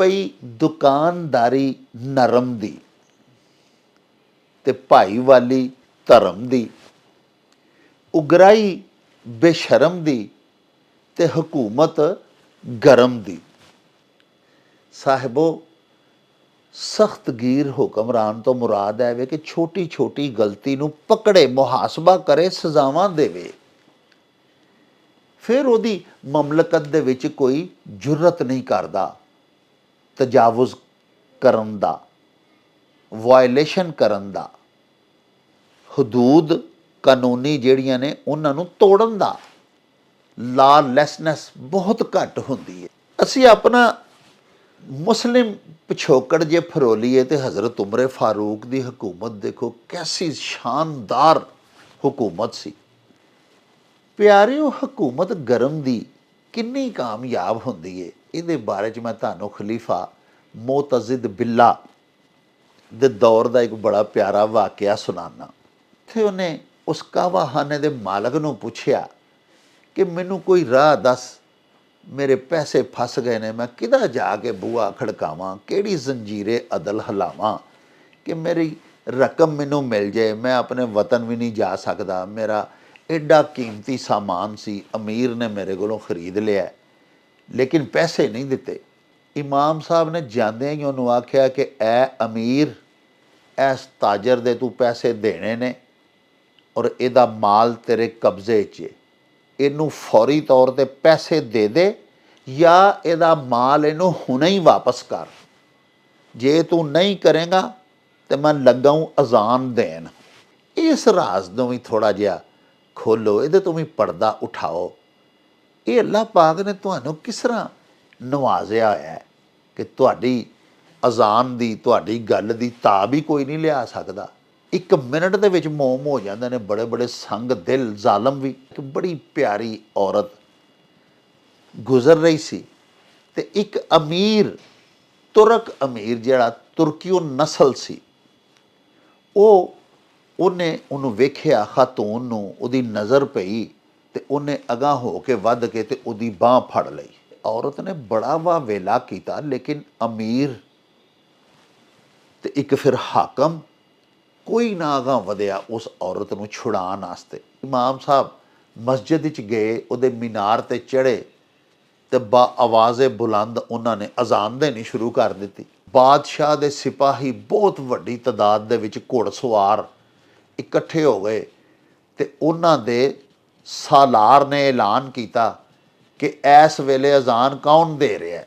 ਪਈ ਦੁਕਾਨਦਾਰੀ ਨਰਮ ਦੀ ਤੇ ਭਾਈਵਾਲੀ ਧਰਮ ਦੀ, ਉਗਰਾਈ ਬੇਸ਼ਰਮ ਦੀ ਤੇ ਹਕੂਮਤ ਗਰਮ ਦੀ। ਸਾਹਿਬੋ, ਸਖਤਗੀਰ ਹੁਕਮਰਾਨ ਤੋਂ ਮੁਰਾਦ ਹੈ ਵੇ ਕਿ ਛੋਟੀ ਛੋਟੀ ਗਲਤੀ ਨੂੰ ਪਕੜੇ, ਮੁਹਾਸਬਾ ਕਰੇ, ਸਜ਼ਾਵਾਂ ਦੇਵੇ। ਫਿਰ ਉਹਦੀ ਮਮਲਕਤ ਦੇ ਵਿੱਚ ਕੋਈ ਜੁਰਤ ਨਹੀਂ ਕਰਦਾ ਤਜਾਵੁਜ਼ ਕਰਨ ਦਾ, ਵਾਇਲੇਸ਼ਨ ਕਰਨ ਦਾ, ਹਦੂਦ ਕਾਨੂੰਨੀ ਜਿਹੜੀਆਂ ਨੇ ਉਹਨਾਂ ਨੂੰ ਤੋੜਨ ਦਾ। ਲਾਲੈਸਨੈਸ ਬਹੁਤ ਘੱਟ ਹੁੰਦੀ ਹੈ। ਅਸੀਂ ਆਪਣਾ ਮੁਸਲਿਮ ਪਿਛੋਕੜ ਜੇ ਫਰੋਲੀਏ ਤੇ ਹਜ਼ਰਤ ਉਮਰ ਫਾਰੂਕ ਦੀ ਹਕੂਮਤ ਦੇਖੋ, ਕੈਸੀ ਸ਼ਾਨਦਾਰ ਹਕੂਮਤ ਸੀ। ਪਿਆਰਿਓ, ਹਕੂਮਤ ਗਰਮ ਦੀ ਕਿੰਨੀ ਕਾਮਯਾਬ ਹੁੰਦੀ ਹੈ, ਇਹਦੇ ਬਾਰੇ 'ਚ ਮੈਂ ਤੁਹਾਨੂੰ ਖਲੀਫਾ ਮੋਤਜ਼ਿਦ ਬਿੱਲਾ ਦੇ ਦੌਰ ਦਾ ਇੱਕ ਬੜਾ ਪਿਆਰਾ ਵਾਕਿਆ ਸੁਣਾਨਾ। ਇੱਥੇ ਉਹਨੇ ਉਸ ਕਾਵਾਖਾਨੇ ਦੇ ਮਾਲਕ ਨੂੰ ਪੁੱਛਿਆ ਕਿ ਮੈਨੂੰ ਕੋਈ ਰਾਹ ਦੱਸ, ਮੇਰੇ ਪੈਸੇ ਫਸ ਗਏ ਨੇ, ਮੈਂ ਕਿਹਦਾ ਜਾ ਕੇ ਬੂਹਾ ਖੜਕਾਵਾਂ, ਕਿਹੜੀ ਜ਼ੰਜੀਰੇ ਅਦਲ ਹਿਲਾਵਾਂ ਕਿ ਮੇਰੀ ਰਕਮ ਮੈਨੂੰ ਮਿਲ ਜਾਏ। ਮੈਂ ਆਪਣੇ ਵਤਨ ਵੀ ਨਹੀਂ ਜਾ ਸਕਦਾ, ਮੇਰਾ ਐਡਾ ਕੀਮਤੀ ਸਾਮਾਨ ਸੀ, ਅਮੀਰ ਨੇ ਮੇਰੇ ਕੋਲੋਂ ਖਰੀਦ ਲਿਆ ਲੇਕਿਨ ਪੈਸੇ ਨਹੀਂ ਦਿੱਤੇ। ਇਮਾਮ ਸਾਹਿਬ ਨੇ ਜਾਂਦਿਆਂ ਹੀ ਉਹਨੂੰ ਆਖਿਆ ਕਿ ਐ ਅਮੀਰ, ਇਸ ਤਾਜਰ ਦੇ ਤੂੰ ਪੈਸੇ ਦੇਣੇ ਨੇ ਔਰ ਇਹਦਾ ਮਾਲ ਤੇਰੇ ਕਬਜ਼ੇ 'ਚ, ਇਹਨੂੰ ਫੌਰੀ ਤੌਰ 'ਤੇ ਪੈਸੇ ਦੇ ਦੇ ਜਾਂ ਇਹਦਾ ਮਾਲ ਇਹਨੂੰ ਹੁਣੇ ਹੀ ਵਾਪਸ ਕਰ। ਜੇ ਤੂੰ ਨਹੀਂ ਕਰੇਗਾ ਤਾਂ ਮੈਂ ਲੱਗਾ ਅਜ਼ਾਨ ਦੇਣ। ਇਸ ਰਾਜ਼ ਨੂੰ ਵੀ ਥੋੜ੍ਹਾ ਜਿਹਾ ਖੋਲੋ, ਇਹਦੇ ਤੋਂ ਵੀ ਪਰਦਾ ਉਠਾਓ। ਇਹ ਅੱਲਾਹ ਪਾਕ ਨੇ ਤੁਹਾਨੂੰ ਕਿਸ ਤਰ੍ਹਾਂ ਨਵਾਜ਼ਿਆ ਹੋਇਆ ਹੈ ਕਿ ਤੁਹਾਡੀ ਅਜ਼ਾਨ ਦੀ, ਤੁਹਾਡੀ ਗੱਲ ਦੀ ਤਾਬ ਵੀ ਕੋਈ ਨਹੀਂ ਲਿਆ ਸਕਦਾ। 1 ਮਿੰਟ ਦੇ ਵਿੱਚ ਮੋਮ ਹੋ ਜਾਂਦੇ ਨੇ ਬੜੇ ਬੜੇ ਸੰਗ ਦਿਲ ਜ਼ਾਲਮ ਵੀ। ਇੱਕ ਬੜੀ ਪਿਆਰੀ ਔਰਤ ਗੁਜ਼ਰ ਰਹੀ ਸੀ ਤੇ ਇੱਕ ਅਮੀਰ, ਤੁਰਕ ਅਮੀਰ ਜਿਹੜਾ ਤੁਰਕੀਓ ਨਸਲ ਸੀ, ਉਹਨੇ ਉਹਨੂੰ ਵੇਖਿਆ, ਖਾਤੂਨ ਨੂੰ, ਉਹਦੀ ਨਜ਼ਰ ਪਈ ਤੇ ਉਹਨੇ ਅਗਾਂਹ ਹੋ ਕੇ ਵੱਧ ਕੇ ਤੇ ਉਹਦੀ ਬਾਂਹ ਫੜ ਲਈ। ਔਰਤ ਨੇ ਬੜਾ ਵਾਵੇਲਾ ਕੀਤਾ ਲੇਕਿਨ ਅਮੀਰ ਤੇ ਇੱਕ ਫਿਰ ਹਾਕਮ ਕੋਈ ਨਾ ਅਗਾਂਹ ਵਧਿਆ ਉਸ ਔਰਤ ਨੂੰ ਛੁਡਾਉਣ ਵਾਸਤੇ। ਇਮਾਮ ਸਾਹਿਬ ਮਸਜਿਦ ਵਿੱਚ ਗਏ, ਉਹਦੇ ਮੀਨਾਰ 'ਤੇ ਚੜ੍ਹੇ ਤੇ ਬਾ ਆਵਾਜ਼ੇ ਬੁਲੰਦ ਉਹਨਾਂ ਨੇ ਅਜ਼ਾਨ ਦੇਣੀ ਸ਼ੁਰੂ ਕਰ ਦਿੱਤੀ। ਬਾਦਸ਼ਾਹ ਦੇ ਸਿਪਾਹੀ ਬਹੁਤ ਵੱਡੀ ਤਾਦਾਦ ਦੇ ਵਿੱਚ ਘੋੜਸਵਾਰ ਇਕੱਠੇ ਹੋ ਗਏ ਤੇ ਉਹਨਾਂ ਦੇ ਸਾਲਾਰ ਨੇ ਐਲਾਨ ਕੀਤਾ ਕਿ ਇਸ ਵੇਲੇ ਅਜ਼ਾਨ ਕੌਣ ਦੇ ਰਿਹਾ।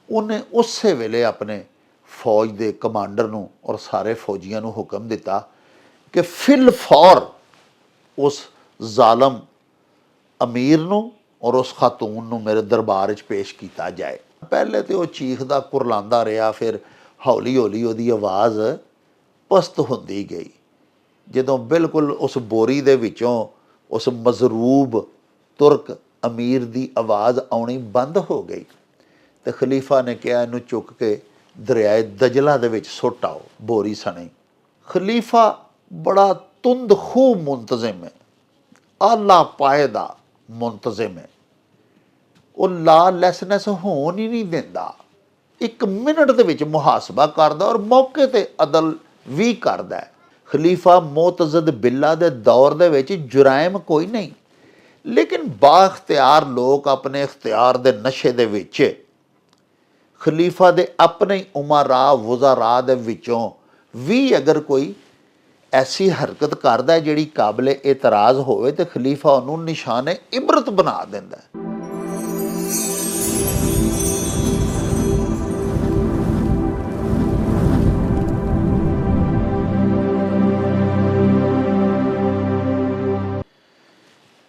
ਉਹਨੇ ਉਸੇ ਵੇਲੇ ਆਪਣੇ ਫੌਜ ਦੇ ਕਮਾਂਡਰ ਨੂੰ ਔਰ ਸਾਰੇ ਫੌਜੀਆਂ ਨੂੰ ਹੁਕਮ ਦਿੱਤਾ ਕਿ ਫਿਲ ਫੌਰ ਉਸ ਜ਼ਾਲਮ ਅਮੀਰ ਨੂੰ ਔਰ ਉਸ ਖਾਤੂਨ ਨੂੰ ਮੇਰੇ ਦਰਬਾਰ 'ਚ ਪੇਸ਼ ਕੀਤਾ ਜਾਏ। ਪਹਿਲੇ ਤਾਂ ਉਹ ਚੀਖਦਾ ਕੁਰਲਾਉਂਦਾ ਰਿਹਾ, ਫਿਰ ਹੌਲੀ ਹੌਲੀ ਉਹਦੀ ਆਵਾਜ਼ ਪਸਤ ਹੁੰਦੀ ਗਈ। ਜਦੋਂ ਬਿਲਕੁਲ ਉਸ ਬੋਰੀ ਦੇ ਵਿੱਚੋਂ ਉਸ ਮਜ਼ਰੂਬ ਤੁਰਕ ਅਮੀਰ ਦੀ ਆਵਾਜ਼ ਆਉਣੀ ਬੰਦ ਹੋ ਗਈ ਤੇ ਖਲੀਫਾ ਨੇ ਕਿਹਾ ਇਹਨੂੰ ਚੁੱਕ ਕੇ ਦਰਿਆਏ ਦਜਲਾ ਦੇ ਵਿੱਚ ਸੁੱਟ ਆਓ ਬੋਰੀ ਸਣੇ। ਖਲੀਫਾ ਬੜਾ ਤੁੰਦ ਖੂਹ ਮੁੰਤਜ਼ਮ ਹੈ, ਆਲਾ ਪਾਏ ਦਾ ਮੁੰਤਜ਼ਮ ਹੈ। ਉਹ ਲਾਲੈਸਨੈਸ ਹੋਣ ਹੀ ਨਹੀਂ ਦਿੰਦਾ। 1 ਮਿੰਟ ਦੇ ਵਿੱਚ ਮੁਹਾਸਬਾ ਕਰਦਾ ਔਰ ਮੌਕੇ 'ਤੇ ਅਦਲ ਵੀ ਕਰਦਾ। ਖਲੀਫਾ ਮੋਤਜ਼ਿਦ ਬਿੱਲਾ ਦੇ ਦੌਰ ਦੇ ਵਿੱਚ ਜੁਰਾਇਮ ਕੋਈ ਨਹੀਂ, ਲੇਕਿਨ ਬਾਖਤਿਆਰ ਲੋਕ ਆਪਣੇ ਇਖਤਿਆਰ ਦੇ ਨਸ਼ੇ ਦੇ ਵਿੱਚ ਖਲੀਫਾ ਦੇ ਆਪਣੇ ਉਮਰਾ ਵਜ਼ਰਾ ਦੇ ਵਿੱਚੋਂ ਵੀ ਅਗਰ ਕੋਈ ਐਸੀ ਹਰਕਤ ਕਰਦਾ ਜਿਹੜੀ ਕਾਬਲੇ ਇਤਰਾਜ਼ ਹੋਵੇ ਤੇ ਖਲੀਫਾ ਉਹਨੂੰ ਨਿਸ਼ਾਨੇ ਇਬਰਤ ਬਣਾ ਦਿੰਦਾ।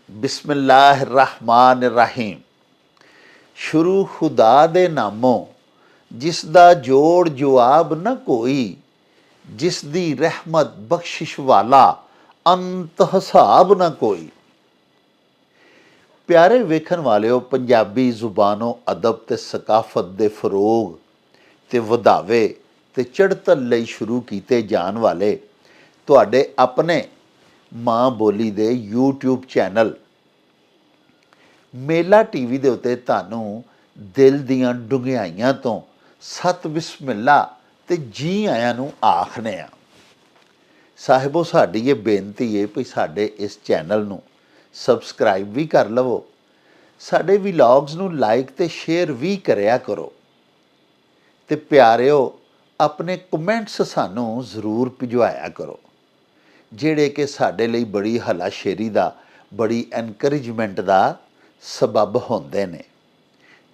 ਬਿਸਮਿल्लाह रहमान रहीम। शुरू खुदा दे नामों जिस दा जोड़ जवाब न कोई, जिस दी रहमत बख्शिश वाला अंत हिसाब न कोई। प्यारे वेखन वाले पंजाबी जुबानों अदब ते सकाफत दे फरोग ते वधावे ते चढ़तल लई शुरू कीते जान वाले तुहाडे अपने माँ बोली दे यूट्यूब चैनल मेला टीवी ਦੇ ਉੱਤੇ ਤੁਹਾਨੂੰ ਦਿਲ ਦੀਆਂ ਡੁੰਘਿਆਈਆਂ ਤੋਂ ਸਤ ਬਿਸਮਿਲ੍ਲਾ ਤੇ ਜੀ ਆਇਆਂ ਨੂੰ ਆਖਦੇ ਹਾਂ। ਸਾਹਿਬੋ, ਸਾਡੀ ਇਹ ਬੇਨਤੀ ਹੈ ਵੀ ਸਾਡੇ ਇਸ ਚੈਨਲ ਨੂੰ ਸਬਸਕ੍ਰਾਈਬ ਵੀ ਕਰ ਲਵੋ, ਸਾਡੇ ਵਲੌਗਸ ਨੂੰ ਲਾਈਕ ਤੇ ਸ਼ੇਅਰ ਵੀ ਕਰਿਆ ਕਰੋ, ਤੇ ਪਿਆਰਿਓ ਆਪਣੇ ਕਮੈਂਟਸ ਸਾਨੂੰ ਜ਼ਰੂਰ ਭਿਜਵਾਇਆ ਕਰੋ, ਜਿਹੜੇ ਕਿ ਸਾਡੇ ਲਈ ਬੜੀ ਹਲਾਸ਼ੇਰੀ ਦਾ, ਬੜੀ ਐਨਕਰੇਜਮੈਂਟ ਦਾ ਸਬਬ ਹੁੰਦੇ ਨੇ।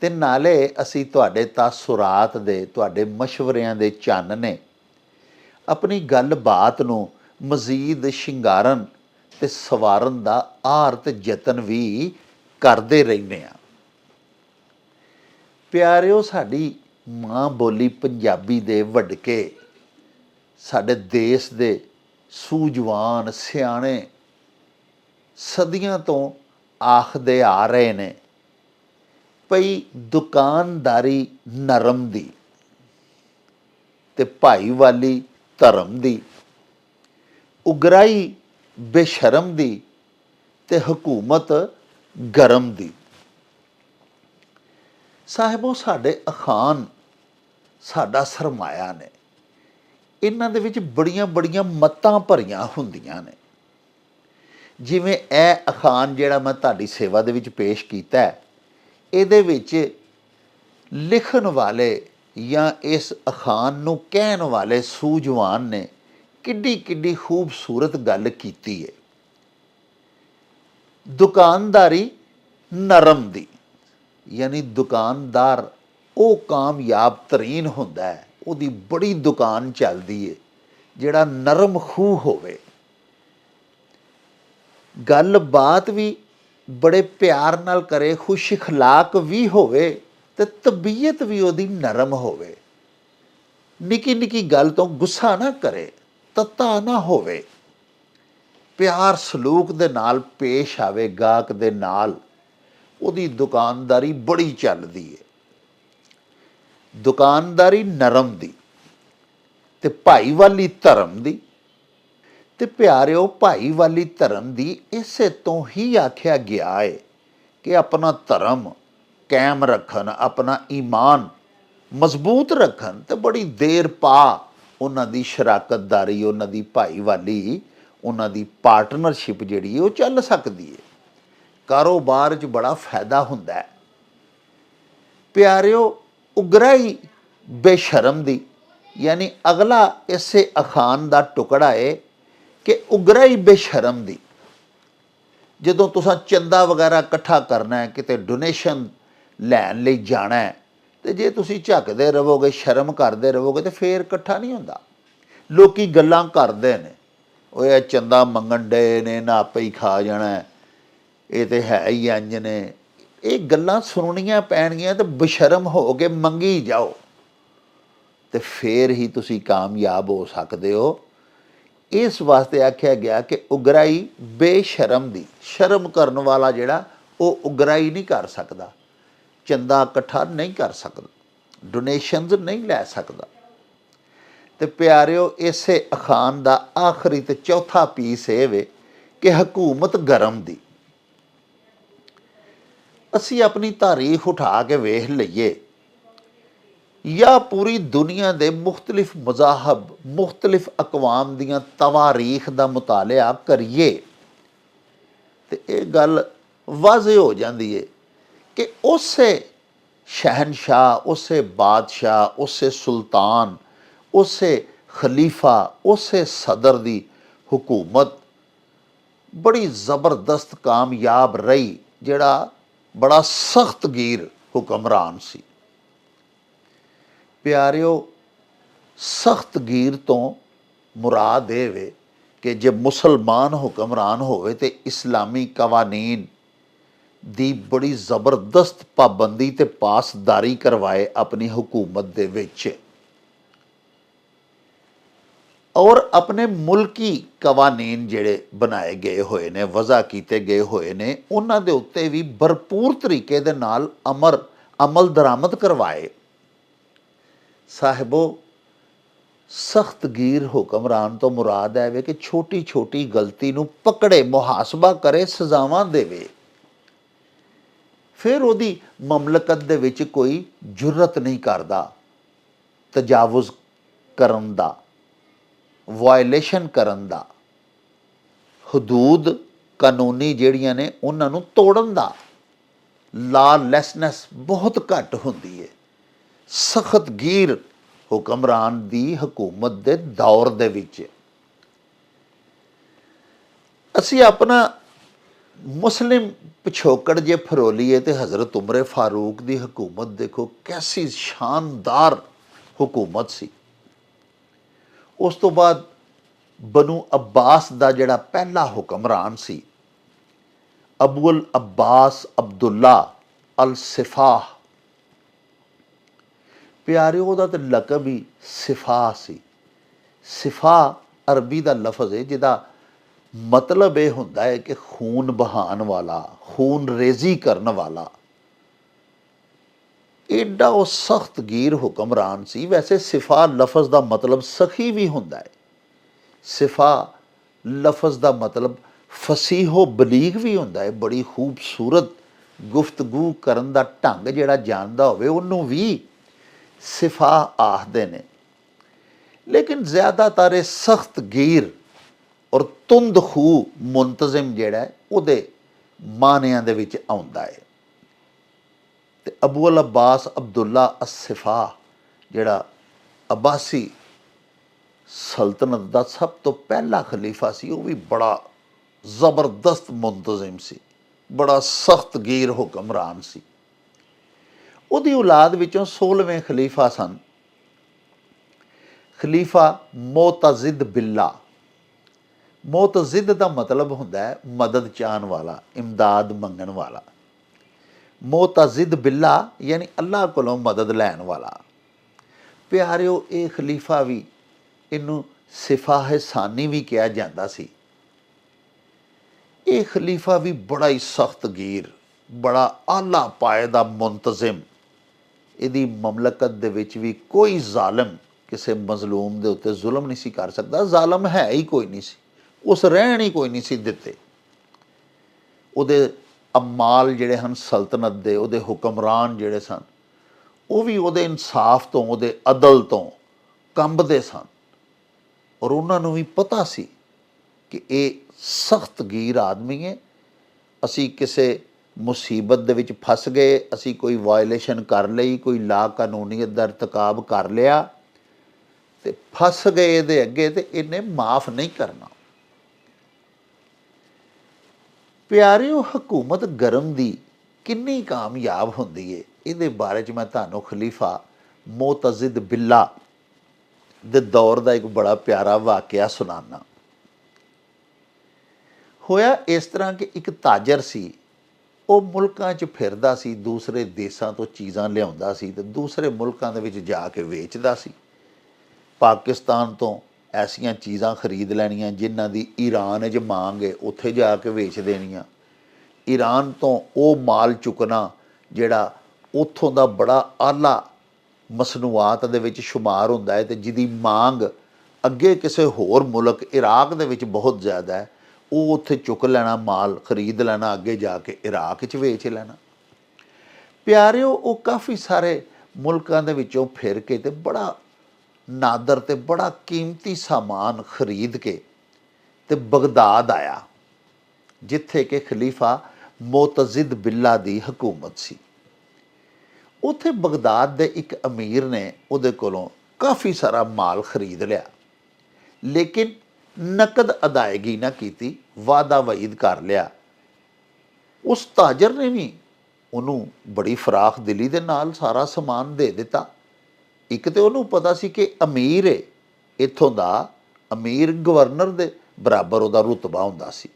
ਤੇ ਨਾਲੇ ਅਸੀਂ ਤੁਹਾਡੇ ਤਾਸੁਰਾਤ ਦੇ, ਤੁਹਾਡੇ ਮਸ਼ਵਰਿਆਂ ਦੇ ਚੰਨ ਨੇ। ਆਪਣੀ ਗੱਲਬਾਤ ਨੂੰ ਮਜ਼ੀਦ ਸ਼ਿੰਗਾਰਨ ਤੇ ਸਵਾਰਨ ਦਾ ਆਰਤ ਯਤਨ ਵੀ ਕਰਦੇ ਰਹਿੰਦੇ ਹਾਂ। ਪਿਆਰਿਓ, ਸਾਡੀ ਮਾਂ ਬੋਲੀ ਪੰਜਾਬੀ ਦੇ ਵਡਕੇ, ਸਾਡੇ ਦੇਸ਼ ਦੇ ਸੂਝਵਾਨ ਸਿਆਣੇ ਸਦੀਆਂ ਤੋਂ ਆਖਦੇ ਆ ਰਹੇ ਨੇ ਭਈ ਦੁਕਾਨਦਾਰੀ ਨਰਮ ਦੀ ਤੇ ਭਾਈਵਾਲੀ ਧਰਮ ਦੀ, ਉਗਰਾਹੀ ਬੇਸ਼ਰਮ ਦੀ ਤੇ ਹਕੂਮਤ ਗਰਮ ਦੀ। ਸਾਹਿਬੋ, ਸਾਡੇ ਅਖਾਣ ਸਾਡਾ ਸਰਮਾਇਆ ਨੇ। ਇਹਨਾਂ ਦੇ ਵਿੱਚ ਬੜੀਆਂ ਬੜੀਆਂ ਮੱਤਾਂ ਭਰੀਆਂ ਹੁੰਦੀਆਂ ਨੇ। ਜਿਵੇਂ ਇਹ ਅਖਾਣ ਜਿਹੜਾ ਮੈਂ ਤੁਹਾਡੀ ਸੇਵਾ ਦੇ ਵਿੱਚ ਪੇਸ਼ ਕੀਤਾ ਹੈ, ਇਹਦੇ ਵਿੱਚ ਲਿਖਣ ਵਾਲੇ ਜਾਂ ਇਸ ਅਖਾਣ ਨੂੰ ਕਹਿਣ ਵਾਲੇ ਸੂਝਵਾਨ ਨੇ ਕਿੱਡੀ ਕਿੱਡੀ ਖੂਬਸੂਰਤ ਗੱਲ ਕੀਤੀ ਹੈ। ਦੁਕਾਨਦਾਰੀ ਨਰਮ ਦੀ, ਯਾਨੀ ਦੁਕਾਨਦਾਰ ਉਹ ਕਾਮਯਾਬ ਤਰੀਨ ਹੁੰਦਾ ਹੈ, ਉਹਦੀ ਬੜੀ ਦੁਕਾਨ ਚੱਲਦੀ ਹੈ, ਜਿਹੜਾ ਨਰਮ ਖੂਹ ਹੋਵੇ, ਗੱਲਬਾਤ ਵੀ ਬੜੇ ਪਿਆਰ ਨਾਲ ਕਰੇ, ਖੁਸ਼ ਇਖਲਾਕ ਵੀ ਹੋਵੇ ਤੇ ਤਬੀਅਤ ਵੀ ਉਹਦੀ ਨਰਮ ਹੋਵੇ, ਨਿੱਕੀ ਨਿੱਕੀ ਗੱਲ ਤੋਂ ਗੁੱਸਾ ਨਾ ਕਰੇ, ਤੱਤਾ ਨਾ ਹੋਵੇ, ਪਿਆਰ ਸਲੂਕ ਦੇ ਨਾਲ ਪੇਸ਼ ਆਵੇ ਗਾਹਕ ਦੇ ਨਾਲ, ਉਹਦੀ ਦੁਕਾਨਦਾਰੀ ਬੜੀ ਚੱਲਦੀ ਹੈ। ਦੁਕਾਨਦਾਰੀ ਨਰਮ ਦੀ ਤੇ ਭਾਈਵਾਲੀ ਧਰਮ ਦੀ। ਤੇ ਪਿਆਰਿਓ, ਭਾਈਵਾਲੀ ਧਰਮ ਦੀ ਇਸੇ ਤੋਂ ਹੀ ਆਖਿਆ ਗਿਆ ਹੈ ਕਿ ਆਪਣਾ ਧਰਮ ਕਾਇਮ ਰੱਖਣ, ਆਪਣਾ ਈਮਾਨ ਮਜ਼ਬੂਤ ਰੱਖਣ ਤੇ ਬੜੀ ਦੇਰ ਪਾ ਉਹਨਾਂ ਦੀ ਸ਼ਰਾਕਤਦਾਰੀ, ਉਹਨਾਂ ਦੀ ਭਾਈਵਾਲੀ, ਉਹਨਾਂ ਦੀ ਪਾਰਟਨਰਸ਼ਿਪ ਜਿਹੜੀ ਉਹ ਚੱਲ ਸਕਦੀ ਹੈ। ਕਾਰੋਬਾਰ 'ਚ ਬੜਾ ਫਾਇਦਾ ਹੁੰਦਾ ਹੈ। ਪਿਆਰਿਓ, ਉਗਰਾਹੀ ਬੇਸ਼ਰਮ ਦੀ, ਯਾਨੀ ਅਗਲਾ ਇਸੇ ਅਖਾਣ ਦਾ ਟੁਕੜਾ ਹੈ ਕਿ ਉਗਰਾਹੀ ਬੇਸ਼ਰਮ ਦੀ। ਜਦੋਂ ਤੁਸੀਂ ਚੰਦਾ ਵਗੈਰਾ ਇਕੱਠਾ ਕਰਨਾ ਹੈ, ਕਿਤੇ ਡੋਨੇਸ਼ਨ ਲੈਣ ਲਈ ਜਾਣਾ ਹੈ, ਤੇ ਜੇ ਤੁਸੀਂ ਝੱਕਦੇ ਰਹੋਗੇ, ਸ਼ਰਮ ਕਰਦੇ ਰਹੋਗੇ, ਤੇ ਫੇਰ ਇਕੱਠਾ ਨਹੀਂ ਹੁੰਦਾ। ਲੋਕੀ ਗੱਲਾਂ ਕਰਦੇ ਨੇ, ਉਹ ਇਹ ਚੰਦਾ ਮੰਗਣ ਡੇ ਨੇ, ਨਾ ਆਪੇ ਹੀ ਖਾ ਜਾਣਾ, ਇਹ ਤੇ ਹੈ ਹੀ ਇੰਝ ਨੇ। ਇਹ ਗੱਲਾਂ ਸੁਣਨੀਆਂ ਪੈਣਗੀਆਂ ਤੇ ਬੇਸ਼ਰਮ ਹੋ ਕੇ ਮੰਗੀ ਜਾਓ, ਤੇ ਫੇਰ ਹੀ ਤੁਸੀਂ ਕਾਮਯਾਬ ਹੋ ਸਕਦੇ ਹੋ। ਇਸ ਵਾਸਤੇ ਆਖਿਆ ਗਿਆ ਕਿ ਉਗਰਾਹੀ ਬੇਸ਼ਰਮ ਦੀ। ਸ਼ਰਮ ਕਰਨ ਵਾਲਾ ਜਿਹੜਾ, ਉਹ ਉਗਰਾਹੀ ਨਹੀਂ ਕਰ ਸਕਦਾ, ਚੰਦਾ ਇਕੱਠਾ ਨਹੀਂ ਕਰ ਸਕਦਾ, ਡੋਨੇਸ਼ਨਸ ਨਹੀਂ ਲੈ ਸਕਦਾ। ਤੇ ਪਿਆਰਿਓ, ਇਸੇ ਅਖਾਣ ਦਾ ਆਖਰੀ ਤੇ ਚੌਥਾ ਪੀਸ ਇਹ ਵੇ ਕਿ ਹਕੂਮਤ ਗਰਮ ਦੀ। ਅਸੀਂ ਆਪਣੀ ਤਾਰੀਖ ਉਠਾ ਕੇ ਵੇਖ ਲਈਏ ਜਾਂ ਪੂਰੀ ਦੁਨੀਆ ਦੇ ਮੁਖਤਲਿਫ ਮਜ਼ਾਹਬ, ਮੁਖਤਲਿਫ ਅਕਵਾਮ ਦੀਆਂ ਤਵਾਰੀਖ ਦਾ ਮੁਤਾਲਿਆ ਕਰੀਏ, ਤੇ ਇਹ ਗੱਲ ਵਾਜ਼ਿਹ ਹੋ ਜਾਂਦੀ ਹੈ ਕਿ ਉਸੇ ਸ਼ਹਿਨਸ਼ਾਹ, ਉਸੇ ਬਾਦਸ਼ਾਹ, ਉਸੇ ਸੁਲਤਾਨ, ਉਸੇ ਖਲੀਫਾ, ਉਸੇ ਸਦਰ ਦੀ ਹਕੂਮਤ ਬੜੀ ਜ਼ਬਰਦਸਤ ਕਾਮਯਾਬ ਰਹੀ, ਜਿਹੜਾ ਬੜਾ ਸਖਤਗੀਰ ਹੁਕਮਰਾਨ ਸੀ। ਪਿਆਰਿਓ, ਸਖਤਗੀਰ ਤੋਂ ਮੁਰਾਦ ਇਹ ਵੇ ਕਿ ਜੇ ਮੁਸਲਮਾਨ ਹੁਕਮਰਾਨ ਹੋਵੇ ਤੇ ਇਸਲਾਮੀ ਕਵਾਨੀਨ ਦੀ ਬੜੀ ਜ਼ਬਰਦਸਤ ਪਾਬੰਦੀ ਤੇ ਪਾਸਦਾਰੀ ਕਰਵਾਏ ਆਪਣੀ ਹਕੂਮਤ ਦੇ ਵਿੱਚ, ਔਰ ਆਪਣੇ ਮੁਲਕੀ ਕਵਾਨੀਨ ਜਿਹੜੇ ਬਣਾਏ ਗਏ ਹੋਏ ਨੇ, ਵਜ਼ਾ ਕੀਤੇ ਗਏ ਹੋਏ ਨੇ, ਉਹਨਾਂ ਦੇ ਉੱਤੇ ਵੀ ਭਰਪੂਰ ਤਰੀਕੇ ਦੇ ਨਾਲ ਅਮਲ ਦਰਾਮਦ ਕਰਵਾਏ। ਸਾਹਿਬੋ, ਸਖਤਗੀਰ ਹੁਕਮਰਾਨ ਤੋਂ ਮੁਰਾਦ ਹੈ ਵੇ ਕਿ ਛੋਟੀ ਛੋਟੀ ਗਲਤੀ ਨੂੰ ਪਕੜੇ, ਮੁਹਾਸਬਾ ਕਰੇ, ਸਜ਼ਾਵਾਂ ਦੇਵੇ, ਫਿਰ ਉਹਦੀ ਮਮਲਕਤ ਦੇ ਵਿੱਚ ਕੋਈ ਜੁਰਤ ਨਹੀਂ ਕਰਦਾ ਤਜਾਵੁਜ਼ ਕਰਨ ਦਾ, ਵਾਇਲੇਸ਼ਨ ਕਰਨ ਦਾ, ਹਦੂਦ ਕਾਨੂੰਨੀ ਜਿਹੜੀਆਂ ਨੇ ਉਹਨਾਂ ਨੂੰ ਤੋੜਨ ਦਾ, ਲਾਲੈਸਨੈਸ ਬਹੁਤ ਘੱਟ ਹੁੰਦੀ ਹੈ ਸਖਤਗੀਰ ਹੁਕਮਰਾਨ ਦੀ ਹਕੂਮਤ ਦੇ ਦੌਰ ਦੇ ਵਿੱਚ। ਅਸੀਂ ਆਪਣਾ ਮੁਸਲਿਮ ਪਿਛੋਕੜ ਜੇ ਫਰੋਲੀਏ ਤੇ ਹਜ਼ਰਤ ਉਮਰ ਫਾਰੂਕ ਦੀ ਹਕੂਮਤ ਦੇਖੋ, ਕੈਸੀ ਸ਼ਾਨਦਾਰ ਹਕੂਮਤ ਸੀ। ਉਸ ਤੋਂ ਬਾਅਦ ਬਨੂ ਅब्बास ਦਾ ਜਿਹੜਾ ਪਹਿਲਾ ਹੁਕਮਰਾਨ ਸੀ, ਅਬੂਲ ਅब्बास ਅਬਦੁੱਲਾ ਅਲ ਸਿਫਾਹ, ਪਿਆਰਿਓ ਉਹਦਾ ਤਾਂ ਲਕਬ ਹੀ ਸਿਫਾਹ ਸੀ। ਸਿਫਾਹ ਅਰਬੀ ਦਾ ਲਫ਼ਜ਼ ਹੈ ਜਿਹਦਾ ਮਤਲਬ ਇਹ ਹੁੰਦਾ ਹੈ ਕਿ ਖੂਨ ਬਹਾਉਣ ਵਾਲਾ, ਖੂਨ ਰੇਜ਼ੀ ਕਰਨ ਵਾਲਾ। ਐਡਾ ਉਹ ਸਖਤਗੀਰ ਹੁਕਮਰਾਨ ਸੀ। ਵੈਸੇ ਸਿਫਾ ਲਫ਼ਜ਼ ਦਾ ਮਤਲਬ ਸਖੀ ਵੀ ਹੁੰਦਾ ਹੈ। ਸਿਫਾ ਲਫ਼ਜ਼ ਦਾ ਮਤਲਬ ਫਸੀਹੋ ਬਲੀਗ ਵੀ ਹੁੰਦਾ ਹੈ। ਬੜੀ ਖੂਬਸੂਰਤ ਗੁਫ਼ਤਗੂ ਕਰਨ ਦਾ ਢੰਗ ਜਿਹੜਾ ਜਾਣਦਾ ਹੋਵੇ ਉਹਨੂੰ ਵੀ ਸਿਫਾ ਆਖਦੇ ਨੇ। ਲੇਕਿਨ ਜ਼ਿਆਦਾਤਰ ਇਹ ਸਖਤਗੀਰ ਔਰ ਤੁੰਦ ਖੂ ਮੁੰਤਜ਼ਮ ਜਿਹੜਾ ਹੈ ਉਹਦੇ ਮਾਨਿਆਂ ਦੇ ਵਿੱਚ ਆਉਂਦਾ ਹੈ। ਤੇ ਅਬੂਲ ਅब्बास ਅਬਦੁੱਲਾ ਅਸ-ਸਿਫਾਹ ਜਿਹੜਾ ਅਬਾਸੀ ਸਲਤਨਤ ਦਾ ਸਭ ਤੋਂ ਪਹਿਲਾ ਖਲੀਫਾ ਸੀ, ਉਹ ਵੀ ਬੜਾ ਜ਼ਬਰਦਸਤ ਮੁੰਤਜ਼ਮ ਸੀ, ਬੜਾ ਸਖਤਗੀਰ ਹੁਕਮਰਾਨ ਸੀ। ਉਹਦੀ ਔਲਾਦ ਵਿੱਚੋਂ 16ਵੇਂ ਖਲੀਫਾ ਸਨ ਖਲੀਫਾ ਮੁਅਤਜ਼ਿਦ ਬਿੱਲਾ। ਮੁਅਤਜ਼ਿਦ ਦਾ ਮਤਲਬ ਹੁੰਦਾ ਹੈ ਮਦਦ ਚਾਹਣ ਵਾਲਾ, ਇਮਦਾਦ ਮੰਗਣ ਵਾਲਾ। ਮੁਅਤਜ਼ਿਦ ਬਿੱਲਾ ਯਾਨੀ ਅੱਲਾਹ ਕੋਲੋਂ ਮਦਦ ਲੈਣ ਵਾਲਾ। ਪਿਆਰਿਓ ਇਹ ਖਲੀਫਾ ਵੀ, ਇਹਨੂੰ ਸਿਫਾਹ ਸਾਨੀ ਵੀ ਕਿਹਾ ਜਾਂਦਾ ਸੀ। ਇਹ ਖਲੀਫਾ ਵੀ ਬੜਾ ਹੀ ਸਖਤਗੀਰ, ਬੜਾ ਆਲਾ ਪਾਏ ਦਾ ਮੁੰਤਜ਼ਮ। ਇਹਦੀ ਮਮਲਕਤ ਦੇ ਵਿੱਚ ਵੀ ਕੋਈ ਜ਼ਾਲਮ ਕਿਸੇ ਮਜ਼ਲੂਮ ਦੇ ਉੱਤੇ ਜ਼ੁਲਮ ਨਹੀਂ ਸੀ ਕਰ ਸਕਦਾ। ਜ਼ਾਲਮ ਹੈ ਹੀ ਕੋਈ ਨਹੀਂ ਸੀ, ਉਸ ਰਹਿਣ ਹੀ ਕੋਈ ਨਹੀਂ ਸੀ ਦਿੱਤੇ। ਉਹਦੇ ਅਮਾਲ ਜਿਹੜੇ ਹਨ ਸਲਤਨਤ ਦੇ, ਉਹਦੇ ਹੁਕਮਰਾਨ ਜਿਹੜੇ ਸਨ, ਉਹ ਵੀ ਉਹਦੇ ਇਨਸਾਫ ਤੋਂ, ਉਹਦੇ ਅਦਲ ਤੋਂ ਕੰਬਦੇ ਸਨ। ਔਰ ਉਹਨਾਂ ਨੂੰ ਵੀ ਪਤਾ ਸੀ ਕਿ ਇਹ ਸਖਤਗੀਰ ਆਦਮੀ ਹੈ। ਅਸੀਂ ਕਿਸੇ ਮੁਸੀਬਤ ਦੇ ਵਿੱਚ ਫਸ ਗਏ, ਅਸੀਂ ਕੋਈ ਵਾਇਲੇਸ਼ਨ ਕਰ ਲਈ, ਕੋਈ ਲਾ ਕਾਨੂੰਨੀਅਤ ਦਾ ਇਰਤਕਾਬ ਕਰ ਲਿਆ ਤੇ ਫਸ ਗਏ ਇਹਦੇ ਅੱਗੇ, ਤੇ ਇਹਨੇ ਮਾਫ ਨਹੀਂ ਕਰਨਾ। ਪਿਆਰਿਓ ਹਕੂਮਤ ਗਰਮ ਦੀ ਕਿੰਨੀ ਕਾਮਯਾਬ ਹੁੰਦੀ ਹੈ, ਇਹਦੇ ਬਾਰੇ 'ਚ ਮੈਂ ਤੁਹਾਨੂੰ ਖਲੀਫਾ ਮੁਅਤਜ਼ਿਦ ਬਿੱਲਾ ਦੇ ਦੌਰ ਦਾ ਇੱਕ ਬੜਾ ਪਿਆਰਾ ਵਾਕਿਆ ਸੁਣਾਨਾ। ਹੋਇਆ ਇਸ ਤਰ੍ਹਾਂ ਕਿ ਇੱਕ ਤਾਜਰ ਸੀ, ਉਹ ਮੁਲਕਾਂ 'ਚ ਫਿਰਦਾ ਸੀ, ਦੂਸਰੇ ਦੇਸ਼ਾਂ ਤੋਂ ਚੀਜ਼ਾਂ ਲਿਆਉਂਦਾ ਸੀ ਤੇ ਦੂਸਰੇ ਮੁਲਕਾਂ ਦੇ ਵਿੱਚ ਜਾ ਕੇ ਵੇਚਦਾ ਸੀ। ਪਾਕਿਸਤਾਨ ਤੋਂ ਐਸੀਆਂ ਚੀਜ਼ਾਂ ਖਰੀਦ ਲੈਣੀਆਂ ਜਿਨ੍ਹਾਂ ਦੀ ਈਰਾਨ 'ਚ ਮੰਗ ਹੈ, ਉੱਥੇ ਜਾ ਕੇ ਵੇਚ ਦੇਣੀਆਂ। ਈਰਾਨ ਤੋਂ ਉਹ ਮਾਲ ਚੁੱਕਣਾ ਜਿਹੜਾ ਉੱਥੋਂ ਦਾ ਬੜਾ ਆਲਾ ਮਸਨੂਆਤ ਦੇ ਵਿੱਚ ਸ਼ੁਮਾਰ ਹੁੰਦਾ ਹੈ ਤੇ ਜਿਹਦੀ ਮਾਂਗ ਅੱਗੇ ਕਿਸੇ ਹੋਰ ਮੁਲਕ ਇਰਾਕ ਦੇ ਵਿੱਚ ਬਹੁਤ ਜ਼ਿਆਦਾ ਹੈ, ਉਹ ਉੱਥੇ ਚੁੱਕ ਲੈਣਾ, ਮਾਲ ਖਰੀਦ ਲੈਣਾ, ਅੱਗੇ ਜਾ ਕੇ ਇਰਾਕ 'ਚ ਵੇਚ ਲੈਣਾ। ਪਿਆਰਿਓ ਉਹ ਕਾਫੀ ਸਾਰੇ ਮੁਲਕਾਂ ਦੇ ਵਿੱਚੋਂ ਫਿਰ ਕੇ ਤੇ ਬੜਾ ਨਾਦਰ ਤੇ ਬੜਾ ਕੀਮਤੀ ਸਾਮਾਨ ਖਰੀਦ ਕੇ ਤੇ ਬਗਦਾਦ ਆਇਆ, ਜਿੱਥੇ ਕਿ ਖਲੀਫਾ ਮੁਅਤਜ਼ਿਦ ਬਿੱਲਾ ਦੀ ਹਕੂਮਤ ਸੀ। ਉੱਥੇ ਬਗਦਾਦ ਦੇ ਇੱਕ ਅਮੀਰ ਨੇ ਉਹਦੇ ਕੋਲੋਂ ਕਾਫੀ ਸਾਰਾ ਮਾਲ ਖਰੀਦ ਲਿਆ, ਲੇਕਿਨ ਨਕਦ ਅਦਾਇਗੀ ਨਾ ਕੀਤੀ, ਵਾਅਦਾ ਵਈਦ ਕਰ ਲਿਆ। ਉਸ ਤਾਜਰ ਨੇ ਵੀ ਉਹਨੂੰ ਬੜੀ ਫਰਾਖ ਦਿਲੀ ਦੇ ਨਾਲ ਸਾਰਾ ਸਮਾਨ ਦੇ ਦਿੱਤਾ। ਇੱਕ ਤਾਂ ਉਹਨੂੰ ਪਤਾ ਸੀ ਕਿ ਅਮੀਰ ਹੈ, ਇੱਥੋਂ ਦਾ ਅਮੀਰ ਗਵਰਨਰ ਦੇ ਬਰਾਬਰ ਉਹਦਾ ਰੁਤਬਾ ਹੁੰਦਾ ਸੀ।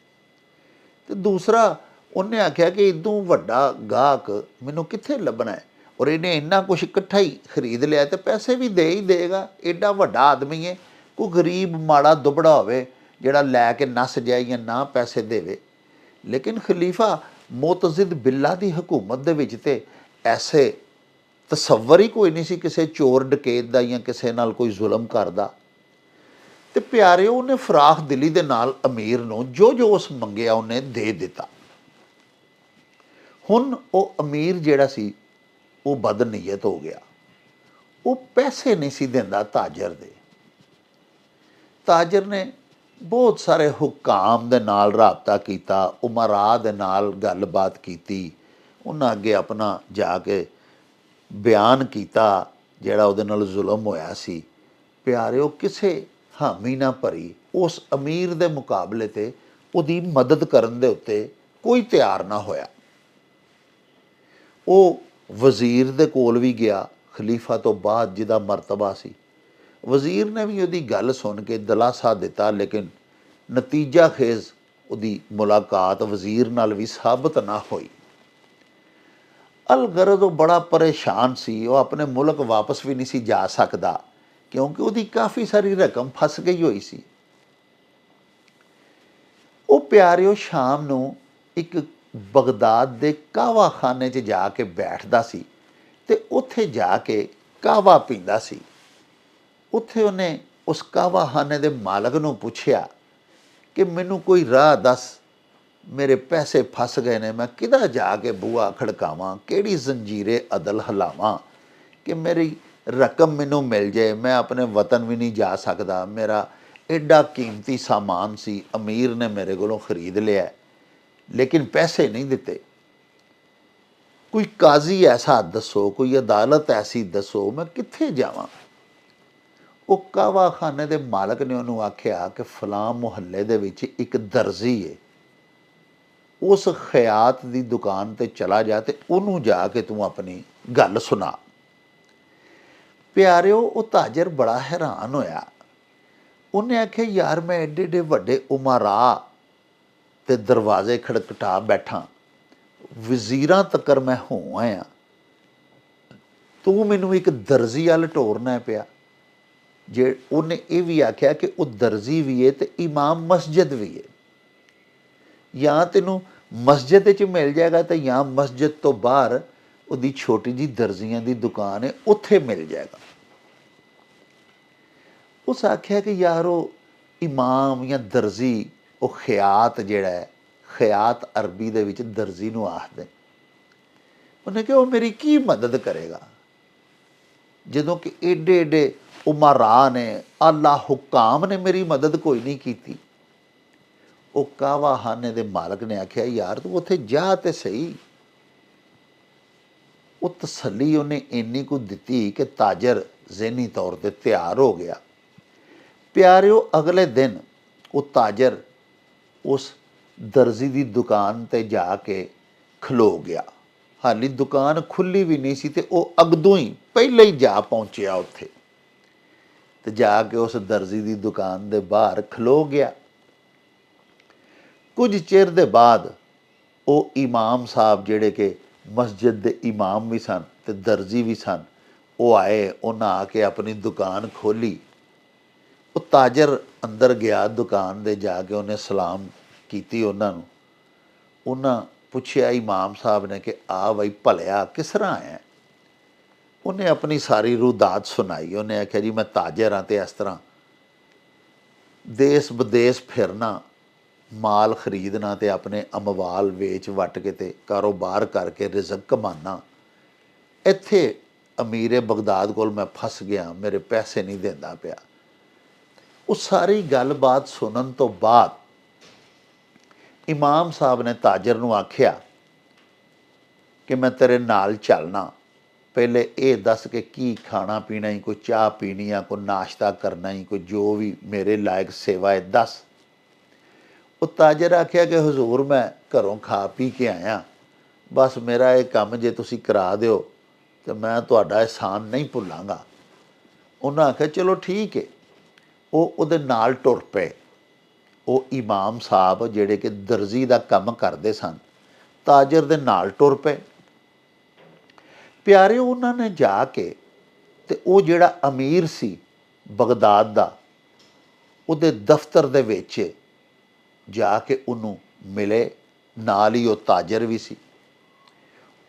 ਤੇ ਦੂਸਰਾ ਉਹਨੇ ਆਖਿਆ ਕਿ ਇਦੋਂ ਵੱਡਾ ਗਾਹਕ ਮੈਨੂੰ ਕਿੱਥੇ ਲੱਭਣਾ ਹੈ, ਔਰ ਇਹਨੇ ਇੰਨਾ ਕੁਛ ਇਕੱਠਾ ਹੀ ਖਰੀਦ ਲਿਆ ਤੇ ਪੈਸੇ ਵੀ ਦੇ ਹੀ ਦੇਗਾ। ਐਡਾ ਵੱਡਾ ਆਦਮੀ ਹੈ, ਕੋਈ ਗਰੀਬ ਮਾੜਾ ਦੁਬੜਾ ਹੋਵੇ ਜਿਹੜਾ ਲੈ ਕੇ ਨੱਸ ਜਾਏ ਜਾਂ ਨਾ ਪੈਸੇ ਦੇਵੇ। ਲੇਕਿਨ ਖਲੀਫਾ ਮੁਅਤਜ਼ਿਦ ਬਿੱਲਾ ਦੀ ਹਕੂਮਤ ਦੇ ਵਿੱਚ ਤੇ ਐਸੇ ਤਸੱਵਰ ਹੀ ਕੋਈ ਨਹੀਂ ਸੀ ਕਿਸੇ ਚੋਰ ਡਕੈਤ ਦਾ ਜਾਂ ਕਿਸੇ ਨਾਲ ਕੋਈ ਜ਼ੁਲਮ ਕਰਦਾ। ਤੇ ਪਿਆਰਿਓ ਉਹਨੇ ਫਰਾਖ ਦਿਲੀ ਦੇ ਨਾਲ ਅਮੀਰ ਨੂੰ ਜੋ ਜੋ ਉਸ ਮੰਗਿਆ ਉਹਨੇ ਦੇ ਦਿੱਤਾ। ਹੁਣ ਉਹ ਅਮੀਰ ਜਿਹੜਾ ਸੀ ਉਹ ਬਦਨੀਅਤ ਹੋ ਗਿਆ। ਉਹ ਪੈਸੇ ਨਹੀਂ ਸੀ ਦਿੰਦਾ ਤਾਜਰ ਦੇ। ਤਾਜਰ ਨੇ ਬਹੁਤ ਸਾਰੇ ਹੁਕਾਮ ਦੇ ਨਾਲ ਰਾਬਤਾ ਕੀਤਾ, ਉਮਰਾ ਦੇ ਨਾਲ ਗੱਲਬਾਤ ਕੀਤੀ, ਉਹਨਾਂ ਅੱਗੇ ਆਪਣਾ ਜਾ ਕੇ ਬਿਆਨ ਕੀਤਾ ਜਿਹੜਾ ਉਹਦੇ ਨਾਲ ਜ਼ੁਲਮ ਹੋਇਆ ਸੀ। ਪਿਆਰਿਓ, ਕਿਸੇ ਹਾਮੀ ਨਾ ਭਰੀ ਉਸ ਅਮੀਰ ਦੇ ਮੁਕਾਬਲੇ 'ਤੇ ਉਹਦੀ ਮਦਦ ਕਰਨ ਦੇ ਉੱਤੇ ਕੋਈ ਤਿਆਰ ਨਾ ਹੋਇਆ। ਉਹ ਵਜ਼ੀਰ ਦੇ ਕੋਲ ਵੀ ਗਿਆ, ਖਲੀਫਾ ਤੋਂ ਬਾਅਦ ਜਿਹਦਾ ਮਰਤਬਾ ਸੀ। ਵਜ਼ੀਰ ਨੇ ਵੀ ਉਹਦੀ ਗੱਲ ਸੁਣ ਕੇ ਦਿਲਾਸਾ ਦਿੱਤਾ, ਲੇਕਿਨ ਨਤੀਜਾ ਖੇਜ਼ ਉਹਦੀ ਮੁਲਾਕਾਤ ਵਜ਼ੀਰ ਨਾਲ ਵੀ ਸਾਬਤ ਨਾ ਹੋਈ। ਅਲਗਰਦ ਉਹ ਬੜਾ ਪਰੇਸ਼ਾਨ ਸੀ, ਉਹ ਆਪਣੇ ਮੁਲਕ ਵਾਪਸ ਵੀ ਨਹੀਂ ਸੀ ਜਾ ਸਕਦਾ ਕਿਉਂਕਿ ਉਹਦੀ ਕਾਫੀ ਸਾਰੀ ਰਕਮ ਫਸ ਗਈ ਹੋਈ ਸੀ। ਉਹ ਪਿਆਰਿਓ ਸ਼ਾਮ ਨੂੰ ਇੱਕ ਬਗਦਾਦ ਦੇ ਕਾਹਵਾਖਾਨੇ 'ਚ ਜਾ ਕੇ ਬੈਠਦਾ ਸੀ ਅਤੇ ਉੱਥੇ ਜਾ ਕੇ ਕਾਹਵਾ ਪੀਂਦਾ ਸੀ। ਉੱਥੇ ਉਹਨੇ ਉਸ ਕਾਹਵਾਖਾਨੇ ਦੇ ਮਾਲਕ ਨੂੰ ਪੁੱਛਿਆ ਕਿ ਮੈਨੂੰ ਕੋਈ ਰਾਹ ਦੱਸ, ਮੇਰੇ ਪੈਸੇ ਫਸ ਗਏ ਨੇ, ਮੈਂ ਕਿਹਦਾ ਜਾ ਕੇ ਬੂਹਾ ਖੜਕਾਵਾਂ, ਕਿਹੜੀ ਜ਼ੰਜੀਰੇ ਅਦਲ ਹਿਲਾਵਾਂ ਕਿ ਮੇਰੀ ਰਕਮ ਮੈਨੂੰ ਮਿਲ ਜਾਏ। ਮੈਂ ਆਪਣੇ ਵਤਨ ਵੀ ਨਹੀਂ ਜਾ ਸਕਦਾ, ਮੇਰਾ ਐਡਾ ਕੀਮਤੀ ਸਾਮਾਨ ਸੀ, ਅਮੀਰ ਨੇ ਮੇਰੇ ਕੋਲੋਂ ਖਰੀਦ ਲਿਆ ਲੇਕਿਨ ਪੈਸੇ ਨਹੀਂ ਦਿੱਤੇ। ਕੋਈ ਕਾਜ਼ੀ ਐਸਾ ਦੱਸੋ, ਕੋਈ ਅਦਾਲਤ ਐਸੀ ਦੱਸੋ, ਮੈਂ ਕਿੱਥੇ ਜਾਵਾਂ। ਉਹ ਕਾਹਵਾਖਾਨੇ ਦੇ ਮਾਲਕ ਨੇ ਉਹਨੂੰ ਆਖਿਆ ਕਿ ਫਲਾਂ ਮੁਹੱਲੇ ਦੇ ਵਿੱਚ ਇੱਕ ਦਰਜ਼ੀ ਹੈ, ਉਸ ਖਿਆਤ ਦੀ ਦੁਕਾਨ 'ਤੇ ਚਲਾ ਜਾ ਅਤੇ ਉਹਨੂੰ ਜਾ ਕੇ ਤੂੰ ਆਪਣੀ ਗੱਲ ਸੁਣਾ। ਪਿਆਰਿਓ, ਉਹ ਤਾਜਰ ਬੜਾ ਹੈਰਾਨ ਹੋਇਆ। ਉਹਨੇ ਆਖਿਆ, ਯਾਰ ਮੈਂ ਐਡੇ ਐਡੇ ਵੱਡੇ ਉਮਰਾ ਤੇ ਦਰਵਾਜ਼ੇ ਖੜਕਟਾ ਬੈਠਾ, ਵਜ਼ੀਰਾਂ ਤੱਕਰ ਮੈਂ ਹੋ ਆਇਆ, ਤੂੰ ਮੈਨੂੰ ਇੱਕ ਦਰਜ਼ੀ ਵੱਲ ਟੋਰਨਾ ਪਿਆ। ਜੇ ਉਹਨੇ ਇਹ ਵੀ ਆਖਿਆ ਕਿ ਉਹ ਦਰਜ਼ੀ ਵੀ ਹੈ ਅਤੇ ਇਮਾਮ ਮਸਜਿਦ ਵੀ ਹੈ, ਜਾਂ ਤੈਨੂੰ ਮਸਜਿਦ 'ਚ ਮਿਲ ਜਾਏਗਾ ਅਤੇ ਜਾਂ ਮਸਜਿਦ ਤੋਂ ਬਾਹਰ ਉਹਦੀ ਛੋਟੀ ਜਿਹੀ ਦਰਜ਼ੀਆਂ ਦੀ ਦੁਕਾਨ ਹੈ, ਉੱਥੇ ਮਿਲ ਜਾਏਗਾ। ਉਸ ਆਖਿਆ ਕਿ ਯਾਰ ਉਹ ਇਮਾਮ ਜਾਂ ਦਰਜ਼ੀ, ਉਹ ਖਿਆਤ ਜਿਹੜਾ ਹੈ, ਖਿਆਤ ਅਰਬੀ ਦੇ ਵਿੱਚ ਦਰਜ਼ੀ ਨੂੰ ਆਖਦੇ। ਉਹਨੇ ਕਿਹਾ ਉਹ ਮੇਰੀ ਕੀ ਮਦਦ ਕਰੇਗਾ ਜਦੋਂ ਕਿ ਏਡੇ ਏਡੇ ਉਮਰਾ ਨੇ, ਆਲਾ ਹੁਕਾਮ ਨੇ ਮੇਰੀ ਮਦਦ ਕੋਈ ਨਹੀਂ ਕੀਤੀ। ਉਹ ਕਾਹਵਾਖਾਨੇ ਦੇ ਮਾਲਕ ਨੇ ਆਖਿਆ, ਯਾਰ ਤੂੰ ਉੱਥੇ ਜਾ ਤੇ ਸਹੀ। ਉਹ ਤਸੱਲੀ ਉਹਨੇ ਇੰਨੀ ਕੁ ਦਿੱਤੀ ਕਿ ਤਾਜਰ ਜ਼ਹਿਨੀ ਤੌਰ 'ਤੇ ਤਿਆਰ ਹੋ ਗਿਆ। ਪਿਆਰਿਓ, ਅਗਲੇ ਦਿਨ ਉਹ ਤਾਜਰ ਉਸ ਦਰਜ਼ੀ ਦੀ ਦੁਕਾਨ 'ਤੇ ਜਾ ਕੇ ਖਲੋ ਗਿਆ। ਹਾਲੀ ਦੁਕਾਨ ਖੁੱਲ੍ਹੀ ਵੀ ਨਹੀਂ ਸੀ ਅਤੇ ਉਹ ਅਗਦੋਂ ਹੀ ਪਹਿਲਾਂ ਹੀ ਜਾ ਪਹੁੰਚਿਆ ਉੱਥੇ ਅਤੇ ਜਾ ਕੇ ਉਸ ਦਰਜ਼ੀ ਦੀ ਦੁਕਾਨ ਦੇ ਬਾਹਰ ਖਲੋ ਗਿਆ। ਕੁਝ ਚਿਰ ਦੇ ਬਾਅਦ ਉਹ ਇਮਾਮ ਸਾਹਿਬ, ਜਿਹੜੇ ਕਿ ਮਸਜਿਦ ਦੇ ਇਮਾਮ ਵੀ ਸਨ ਅਤੇ ਦਰਜ਼ੀ ਵੀ ਸਨ, ਉਹ ਆਏ। ਉਹਨਾਂ ਆ ਕੇ ਆਪਣੀ ਦੁਕਾਨ ਖੋਲ੍ਹੀ। ਉਹ ਤਾਜਰ ਅੰਦਰ ਗਿਆ ਦੁਕਾਨ ਦੇ, ਜਾ ਕੇ ਉਹਨੇ ਸਲਾਮ ਕੀਤੀ ਉਹਨਾਂ ਨੂੰ। ਉਹਨਾਂ ਪੁੱਛਿਆ ਇਮਾਮ ਸਾਹਿਬ ਨੇ ਕਿ ਆ ਬਈ ਭਲਿਆ, ਕਿਸ ਤਰ੍ਹਾਂ ਆਇਆ। ਉਹਨੇ ਆਪਣੀ ਸਾਰੀ ਰੂਦਾਤ ਸੁਣਾਈ। ਉਹਨੇ ਆਖਿਆ, ਜੀ ਮੈਂ ਤਾਜਰ ਹਾਂ ਅਤੇ ਇਸ ਤਰ੍ਹਾਂ ਦੇਸ ਵਿਦੇਸ਼ ਫਿਰਨਾ, ਮਾਲ ਖਰੀਦਣਾ ਅਤੇ ਆਪਣੇ ਅਮਵਾਲ ਵੇਚ ਵੱਟ ਕੇ ਅਤੇ ਕਾਰੋਬਾਰ ਕਰਕੇ ਰਿਜ਼ਕ ਕਮਾਉਣਾ। ਇੱਥੇ ਅਮੀਰ ਬਗਦਾਦ ਕੋਲ ਮੈਂ ਫਸ ਗਿਆ, ਮੇਰੇ ਪੈਸੇ ਨਹੀਂ ਦਿੰਦਾ ਪਿਆ। ਉਹ ਸਾਰੀ ਗੱਲਬਾਤ ਸੁਣਨ ਤੋਂ ਬਾਅਦ ਇਮਾਮ ਸਾਹਿਬ ਨੇ ਤਾਜਰ ਨੂੰ ਆਖਿਆ ਕਿ ਮੈਂ ਤੇਰੇ ਨਾਲ ਚੱਲਣਾ, ਪਹਿਲੇ ਇਹ ਦੱਸ ਕਿ ਕੀ ਖਾਣਾ ਪੀਣਾ ਹੀ, ਕੋਈ ਚਾਹ ਪੀਣੀ ਆ, ਕੋਈ ਨਾਸ਼ਤਾ ਕਰਨਾ ਹੀ, ਕੋਈ ਜੋ ਵੀ ਮੇਰੇ ਲਾਇਕ ਸੇਵਾ ਹੈ ਦੱਸ। ਉਹ ਤਾਜਰ ਆਖਿਆ ਕਿ ਹਜ਼ੂਰ ਮੈਂ ਘਰੋਂ ਖਾ ਪੀ ਕੇ ਆਇਆ, ਬਸ ਮੇਰਾ ਇਹ ਕੰਮ ਜੇ ਤੁਸੀਂ ਕਰਾ ਦਿਓ ਤਾਂ ਮੈਂ ਤੁਹਾਡਾ ਅਹਿਸਾਨ ਨਹੀਂ ਭੁੱਲਾਂਗਾ। ਉਹਨਾਂ ਆਖਿਆ ਚਲੋ ਠੀਕ ਹੈ। ਉਹ ਉਹਦੇ ਨਾਲ ਟੁਰ ਪਏ। ਉਹ ਇਮਾਮ ਸਾਹਿਬ ਜਿਹੜੇ ਕਿ ਦਰਜ਼ੀ ਦਾ ਕੰਮ ਕਰਦੇ ਸਨ, ਤਾਜਰ ਦੇ ਨਾਲ ਟੁਰ ਪਏ। ਪਿਆਰਿਓ, ਉਹਨਾਂ ਨੇ ਜਾ ਕੇ ਅਤੇ ਉਹ ਜਿਹੜਾ ਅਮੀਰ ਸੀ ਬਗਦਾਦ ਦਾ, ਉਹਦੇ ਦਫ਼ਤਰ ਦੇ ਵਿੱਚ ਜਾ ਕੇ ਉਹਨੂੰ ਮਿਲੇ। ਨਾਲ ਹੀ ਉਹ ਤਾਜਰ ਵੀ ਸੀ।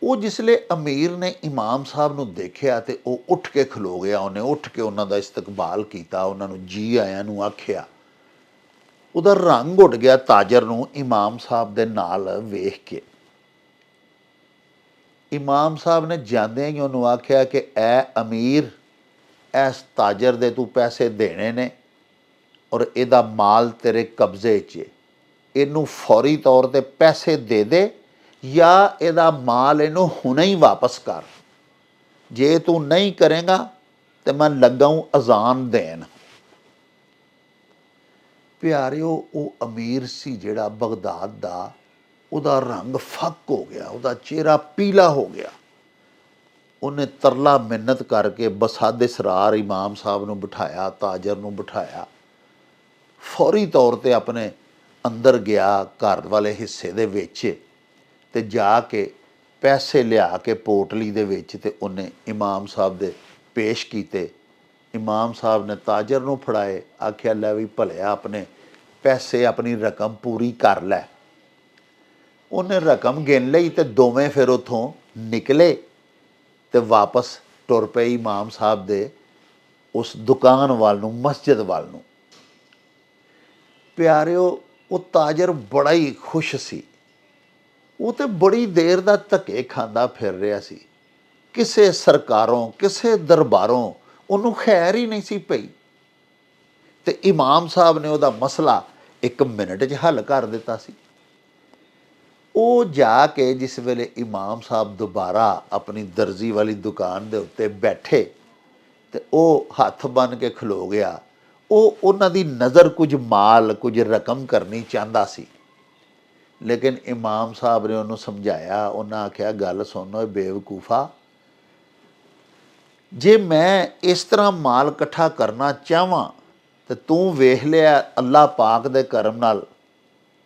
ਉਹ ਜਿਸਲੇ ਅਮੀਰ ਨੇ ਇਮਾਮ ਸਾਹਿਬ ਨੂੰ ਦੇਖਿਆ ਅਤੇ ਉਹ ਉੱਠ ਕੇ ਖਲੋ ਗਿਆ। ਉਹਨੇ ਉੱਠ ਕੇ ਉਹਨਾਂ ਦਾ ਇਸਤਕਬਾਲ ਕੀਤਾ, ਉਹਨਾਂ ਨੂੰ ਜੀ ਆਇਆਂ ਨੂੰ ਆਖਿਆ। ਉਹਦਾ ਰੰਗ ਉੱਡ ਗਿਆ ਤਾਜਰ ਨੂੰ ਇਮਾਮ ਸਾਹਿਬ ਦੇ ਨਾਲ ਵੇਖ ਕੇ। ਇਮਾਮ ਸਾਹਿਬ ਨੇ ਜਾਂਦਿਆਂ ਹੀ ਉਹਨੂੰ ਆਖਿਆ ਕਿ ਐ ਅਮੀਰ, ਇਸ ਤਾਜਰ ਦੇ ਤੂੰ ਪੈਸੇ ਦੇਣੇ ਨੇ ਔਰ ਇਹਦਾ ਮਾਲ ਤੇਰੇ ਕਬਜ਼ੇ 'ਚ ਹੈ, ਇਹਨੂੰ ਫੌਰੀ ਤੌਰ 'ਤੇ ਪੈਸੇ ਦੇ ਜਾਂ ਇਹਦਾ ਮਾਲ ਇਹਨੂੰ ਹੁਣੇ ਹੀ ਵਾਪਸ ਕਰ। ਜੇ ਤੂੰ ਨਹੀਂ ਕਰੇਗਾ ਤਾਂ ਮੈਂ ਲੱਗਾਂ ਅਜ਼ਾਨ ਦੇਣ। ਪਿਆਰਿਓ, ਉਹ ਅਮੀਰ ਸੀ ਜਿਹੜਾ ਬਗਦਾਦ ਦਾ, ਉਹਦਾ ਰੰਗ ਫੱਕ ਹੋ ਗਿਆ, ਉਹਦਾ ਚਿਹਰਾ ਪੀਲਾ ਹੋ ਗਿਆ। ਉਹਨੇ ਤਰਲਾ ਮਿੰਨਤ ਕਰਕੇ ਬਸਾਦੇ ਸਰਾਰ ਇਮਾਮ ਸਾਹਿਬ ਨੂੰ ਬਿਠਾਇਆ, ਤਾਜਰ ਨੂੰ ਬਿਠਾਇਆ। ਫੌਰੀ ਤੌਰ 'ਤੇ ਆਪਣੇ ਅੰਦਰ ਗਿਆ ਘਰ ਵਾਲੇ ਹਿੱਸੇ ਦੇ ਵਿੱਚ ਅਤੇ ਜਾ ਕੇ ਪੈਸੇ ਲਿਆ ਕੇ ਪੋਟਲੀ ਦੇ ਵਿੱਚ ਅਤੇ ਉਹਨੇ ਇਮਾਮ ਸਾਹਿਬ ਦੇ ਪੇਸ਼ ਕੀਤੇ। ਇਮਾਮ ਸਾਹਿਬ ਨੇ ਤਾਜਰ ਨੂੰ ਫੜਾਏ, ਆਖਿਆ ਲੈ ਵੀ ਭਲਿਆ ਆਪਣੇ ਪੈਸੇ, ਆਪਣੀ ਰਕਮ ਪੂਰੀ ਕਰ ਲੈ। ਉਹਨੇ ਰਕਮ ਗਿਣ ਲਈ ਅਤੇ ਦੋਵੇਂ ਫਿਰ ਉੱਥੋਂ ਨਿਕਲੇ ਅਤੇ ਵਾਪਸ ਟੁਰ ਪਏ ਇਮਾਮ ਸਾਹਿਬ ਦੇ ਉਸ ਦੁਕਾਨ ਵੱਲ ਨੂੰ, ਮਸਜਿਦ ਵੱਲ ਨੂੰ। ਪਿਆਰਿਓ, ਉਹ ਤਾਜਰ ਬੜਾ ਹੀ ਖੁਸ਼ ਸੀ। ਉਹ ਤਾਂ ਬੜੀ ਦੇਰ ਦਾ ਧੱਕੇ ਖਾਂਦਾ ਫਿਰ ਰਿਹਾ ਸੀ। ਕਿਸੇ ਸਰਕਾਰੋਂ, ਕਿਸੇ ਦਰਬਾਰੋਂ ਉਹਨੂੰ ਖੈਰ ਹੀ ਨਹੀਂ ਸੀ ਪਈ। ਅਤੇ ਇਮਾਮ ਸਾਹਿਬ ਨੇ ਉਹਦਾ ਮਸਲਾ 1 ਮਿੰਟ 'ਚ ਹੱਲ ਕਰ ਦਿੱਤਾ ਸੀ। ਉਹ ਜਾ ਕੇ ਜਿਸ ਵੇਲੇ ਇਮਾਮ ਸਾਹਿਬ ਦੁਬਾਰਾ ਆਪਣੀ ਦਰਜੀ ਵਾਲੀ ਦੁਕਾਨ ਦੇ ਉੱਤੇ ਬੈਠੇ ਅਤੇ ਉਹ ਹੱਥ ਬੰਨ੍ਹ ਕੇ ਖਲੋ ਗਿਆ। ਉਹ ਉਹਨਾਂ ਦੀ ਨਜ਼ਰ ਕੁਝ ਮਾਲ, ਕੁਝ ਰਕਮ ਕਰਨੀ ਚਾਹੁੰਦਾ ਸੀ, ਲੇਕਿਨ ਇਮਾਮ ਸਾਹਿਬ ਨੇ ਉਹਨੂੰ ਸਮਝਾਇਆ। ਉਹਨਾਂ ਆਖਿਆ ਗੱਲ ਸੁਣ ਓਏ ਬੇਵਕੂਫਾ, ਜੇ ਮੈਂ ਇਸ ਤਰ੍ਹਾਂ ਮਾਲ ਇਕੱਠਾ ਕਰਨਾ ਚਾਹਵਾਂ ਤਾਂ ਤੂੰ ਵੇਖ ਲਿਆ ਅੱਲਾਹ ਪਾਕ ਦੇ ਕਰਮ ਨਾਲ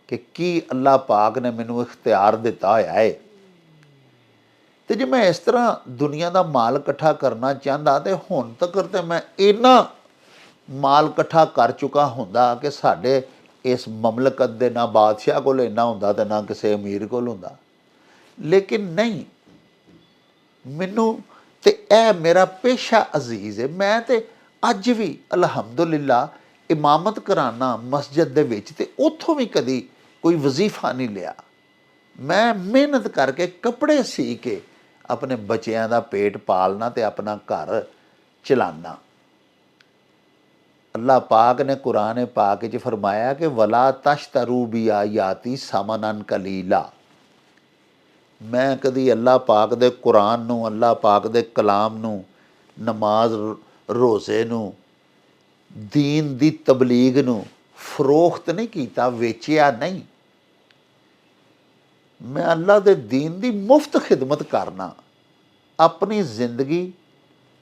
ਕਿ ਕੀ ਅੱਲਾਹ ਪਾਕ ਨੇ ਮੈਨੂੰ ਇਖਤਿਆਰ ਦਿੱਤਾ ਹੋਇਆ ਹੈ। ਅਤੇ ਜੇ ਮੈਂ ਇਸ ਤਰ੍ਹਾਂ ਦੁਨੀਆ ਦਾ ਮਾਲ ਇਕੱਠਾ ਕਰਨਾ ਚਾਹੁੰਦਾ ਤਾਂ ਹੁਣ ਤੱਕ ਤਾਂ ਮੈਂ ਇੰਨਾ ਮਾਲ ਇਕੱਠਾ ਕਰ ਚੁੱਕਾ ਹੁੰਦਾ ਕਿ ਸਾਡੇ ਇਸ ਮਮਲਕਤ ਦੇ ਨਾ ਬਾਦਸ਼ਾਹ ਕੋਲ ਇੰਨਾ ਹੁੰਦਾ ਅਤੇ ਨਾ ਕਿਸੇ ਅਮੀਰ ਕੋਲ ਹੁੰਦਾ। ਲੇਕਿਨ ਨਹੀਂ, ਮੈਨੂੰ ਤੇ ਇਹ ਮੇਰਾ ਪੇਸ਼ਾ ਅਜ਼ੀਜ਼ ਹੈ। ਮੈਂ ਤਾਂ ਅੱਜ ਵੀ ਅਲਹਮਦੁਲਿਲਾ ਇਮਾਮਤ ਕਰਾਨਾ ਮਸਜਿਦ ਦੇ ਵਿੱਚ, ਅਤੇ ਉੱਥੋਂ ਵੀ ਕਦੀ ਕੋਈ ਵਜ਼ੀਫਾ ਨਹੀਂ ਲਿਆ। ਮੈਂ ਮਿਹਨਤ ਕਰਕੇ ਕੱਪੜੇ ਸੀ ਕੇ ਆਪਣੇ ਬੱਚਿਆਂ ਦਾ ਪੇਟ ਪਾਲਣਾ ਅਤੇ ਆਪਣਾ ਘਰ ਚਲਾਉਣਾ। ਅੱਲਾਹ ਪਾਕ ਨੇ ਕੁਰਾਨ ਪਾਕ 'ਚ ਫਰਮਾਇਆ ਕਿ ਵਲਾ ਤਸ਼ਤਰੂ ਬੀ ਆਯਾਤੀ ਸਮਨਨ ਕਲੀਲਾ। ਮੈਂ ਕਦੀ ਅੱਲਾਹ ਪਾਕ ਦੇ ਕੁਰਾਨ ਨੂੰ, ਅੱਲਾਹ ਪਾਕ ਦੇ ਕਲਾਮ ਨੂੰ, ਨਮਾਜ਼ ਰੋਜ਼ੇ ਨੂੰ, ਦੀਨ ਦੀ ਤਬਲੀਗ ਨੂੰ ਫਰੋਖਤ ਨਹੀਂ ਕੀਤਾ, ਵੇਚਿਆ ਨਹੀਂ। ਮੈਂ ਅੱਲਾਹ ਦੇ ਦੀਨ ਦੀ ਮੁਫਤ ਖਿਦਮਤ ਕਰਨਾ। ਆਪਣੀ ਜ਼ਿੰਦਗੀ,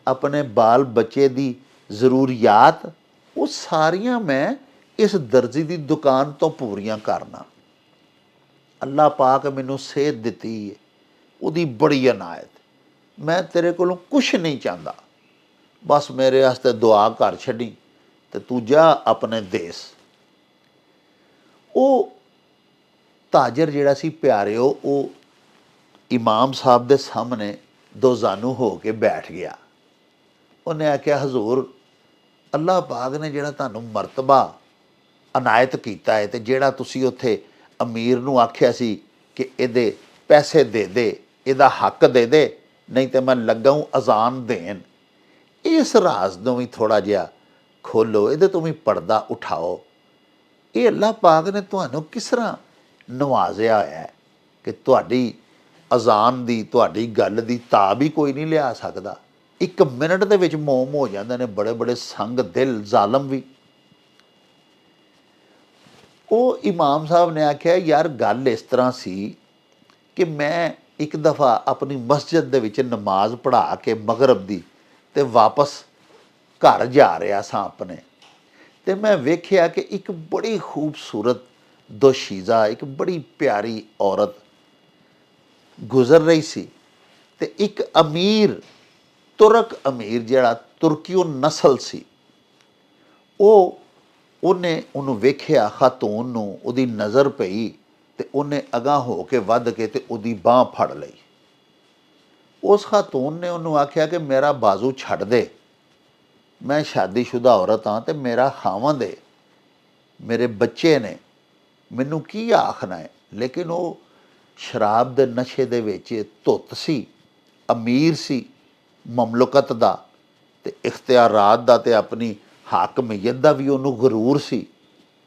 ਆਪਣੇ ਬਾਲ ਬੱਚੇ ਦੀ ਜ਼ਰੂਰੀਆਤ, ਉਹ ਸਾਰੀਆਂ ਮੈਂ ਇਸ ਦਰਜੀ ਦੀ ਦੁਕਾਨ ਤੋਂ ਪੂਰੀਆਂ ਕਰਨਾ। ਅੱਲਾਹ ਪਾਕ ਮੈਨੂੰ ਸਿਹਤ ਦਿੱਤੀ ਹੈ, ਉਹਦੀ ਬੜੀ ਅਨਾਇਤ। ਮੈਂ ਤੇਰੇ ਕੋਲੋਂ ਕੁਛ ਨਹੀਂ ਚਾਹੁੰਦਾ, ਬਸ ਮੇਰੇ ਵਾਸਤੇ ਦੁਆ ਕਰ ਛੱਡੀ ਅਤੇ ਤੂੰ ਜਾ ਆਪਣੇ ਦੇਸ। ਉਹ ਤਾਜਰ ਜਿਹੜਾ ਸੀ ਪਿਆਰਿਓ, ਉਹ ਇਮਾਮ ਸਾਹਿਬ ਦੇ ਸਾਹਮਣੇ ਦੋਜ਼ਾਨੂ ਹੋ ਕੇ ਬੈਠ ਗਿਆ। ਉਹਨੇ ਆਖਿਆ ਹਜ਼ੂਰ, ਅੱਲਾਹ ਪਾਕ ਨੇ ਜਿਹੜਾ ਤੁਹਾਨੂੰ ਮਰਤਬਾ ਅਨਾਇਤ ਕੀਤਾ ਹੈ ਅਤੇ ਜਿਹੜਾ ਤੁਸੀਂ ਉੱਥੇ ਅਮੀਰ ਨੂੰ ਆਖਿਆ ਸੀ ਕਿ ਇਹਦੇ ਪੈਸੇ ਦੇ, ਇਹਦਾ ਹੱਕ ਦੇ, ਨਹੀਂ ਤਾਂ ਮੈਂ ਲੱਗਾ ਅਜ਼ਾਨ ਦੇਣ, ਇਸ ਰਾਜ਼ ਨੂੰ ਵੀ ਥੋੜ੍ਹਾ ਜਿਹਾ ਖੋਲ੍ਹੋ, ਇਹਦੇ ਤੋਂ ਵੀ ਪਰਦਾ ਉਠਾਓ। ਇਹ ਅੱਲਾਹ ਪਾਕ ਨੇ ਤੁਹਾਨੂੰ ਕਿਸ ਤਰ੍ਹਾਂ ਨਵਾਜ਼ਿਆ ਹੋਇਆ ਹੈ ਕਿ ਤੁਹਾਡੀ ਅਜ਼ਾਨ ਦੀ, ਤੁਹਾਡੀ ਗੱਲ ਦੀ ਤਾਬ ਹੀ ਕੋਈ ਨਹੀਂ ਲਿਆ ਸਕਦਾ। 1 ਮਿੰਟ ਦੇ ਵਿੱਚ ਮੋਮ ਹੋ ਜਾਂਦੇ ਨੇ ਬੜੇ ਬੜੇ ਸੰਗ ਦਿਲ ਜ਼ਾਲਮ ਵੀ। ਉਹ ਇਮਾਮ ਸਾਹਿਬ ਨੇ ਆਖਿਆ ਯਾਰ ਗੱਲ ਇਸ ਤਰ੍ਹਾਂ ਸੀ ਕਿ ਮੈਂ ਇੱਕ ਦਫਾ ਆਪਣੀ ਮਸਜਿਦ ਦੇ ਵਿੱਚ ਨਮਾਜ਼ ਪੜ੍ਹਾ ਕੇ ਮਗਰਬ ਦੀ ਅਤੇ ਵਾਪਸ ਘਰ ਜਾ ਰਿਹਾ ਸਾਂ ਆਪਣੇ, ਅਤੇ ਮੈਂ ਵੇਖਿਆ ਕਿ ਇੱਕ ਬੜੀ ਖੂਬਸੂਰਤ ਦੋਸ਼ੀਜ਼ਾ, ਇੱਕ ਬੜੀ ਪਿਆਰੀ ਔਰਤ ਗੁਜ਼ਰ ਰਹੀ ਸੀ ਅਤੇ ਇੱਕ ਅਮੀਰ, ਤੁਰਕ ਅਮੀਰ ਜਿਹੜਾ ਤੁਰਕੀਓ ਨਸਲ ਸੀ, ਉਹਨੇ ਉਹਨੂੰ ਵੇਖਿਆ, ਖਾਤੂਨ ਨੂੰ, ਉਹਦੀ ਨਜ਼ਰ ਪਈ ਅਤੇ ਉਹਨੇ ਅਗਾਂਹ ਹੋ ਕੇ ਵੱਧ ਕੇ ਅਤੇ ਉਹਦੀ ਬਾਂਹ ਫੜ ਲਈ। ਉਸ ਖਾਤੂਨ ਨੇ ਉਹਨੂੰ ਆਖਿਆ ਕਿ ਮੇਰਾ ਬਾਜ਼ੂ ਛੱਡ ਦੇ, ਮੈਂ ਸ਼ਾਦੀशुदा ਔਰਤ ਹਾਂ ਅਤੇ ਮੇਰਾ ਖਾਵੰਦ ਹੈ, ਮੇਰੇ ਬੱਚੇ ਨੇ, ਮੈਨੂੰ ਕੀ ਆਖਣਾ ਹੈ। ਲੇਕਿਨ ਉਹ ਸ਼ਰਾਬ ਦੇ ਨਸ਼ੇ ਦੇ ਵਿੱਚ ਧੁੱਤ ਸੀ, ਅਮੀਰ ਸੀ ਮਮਲਕਤ ਦਾ, ਤੇ ਇਖਤਿਆਰਾਤ ਦਾ ਤੇ ਆਪਣੀ ਹਾਕਮੀਅਤ ਦਾ ਵੀ ਉਹਨੂੰ ਗਰੂਰ ਸੀ,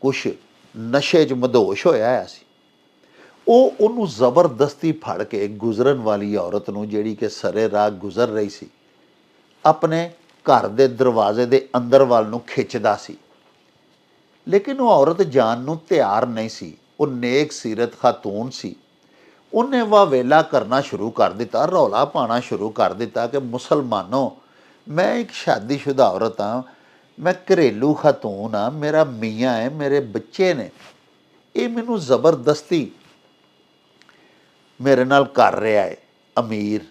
ਕੁਛ ਨਸ਼ੇ 'ਚ ਮਦੋਸ਼ ਹੋਇਆ ਸੀ। ਉਹ ਉਹਨੂੰ ਜ਼ਬਰਦਸਤੀ ਫੜ ਕੇ ਗੁਜ਼ਰਨ ਵਾਲੀ ਔਰਤ ਨੂੰ, ਜਿਹੜੀ ਕਿ ਸਰੇ ਰਾਹ ਗੁਜ਼ਰ ਰਹੀ ਸੀ, ਆਪਣੇ ਘਰ ਦੇ ਦਰਵਾਜ਼ੇ ਦੇ ਅੰਦਰ ਵੱਲ ਨੂੰ ਖਿੱਚਦਾ ਸੀ। ਲੇਕਿਨ ਉਹ ਔਰਤ ਜਾਣ ਨੂੰ ਤਿਆਰ ਨਹੀਂ ਸੀ। ਉਹ ਨੇਕ ਸੀਰਤ ਖਾਤੂਨ ਸੀ। ਉਹਨੇ ਵਾਵੇਲਾ ਕਰਨਾ ਸ਼ੁਰੂ ਕਰ ਦਿੱਤਾ, ਰੌਲਾ ਪਾਉਣਾ ਸ਼ੁਰੂ ਕਰ ਦਿੱਤਾ ਕਿ ਮੁਸਲਮਾਨੋ, ਮੈਂ ਇੱਕ ਸ਼ਾਦੀशुदा ਔਰਤ ਹਾਂ, ਮੈਂ ਘਰੇਲੂ ਖਾਤੂਨ ਹਾਂ, ਮੇਰਾ ਮੀਆਂ ਹੈ, ਮੇਰੇ ਬੱਚੇ ਨੇ, ਇਹ ਮੈਨੂੰ ਜ਼ਬਰਦਸਤੀ ਮੇਰੇ ਨਾਲ ਕਰ ਰਿਹਾ ਹੈ ਅਮੀਰ,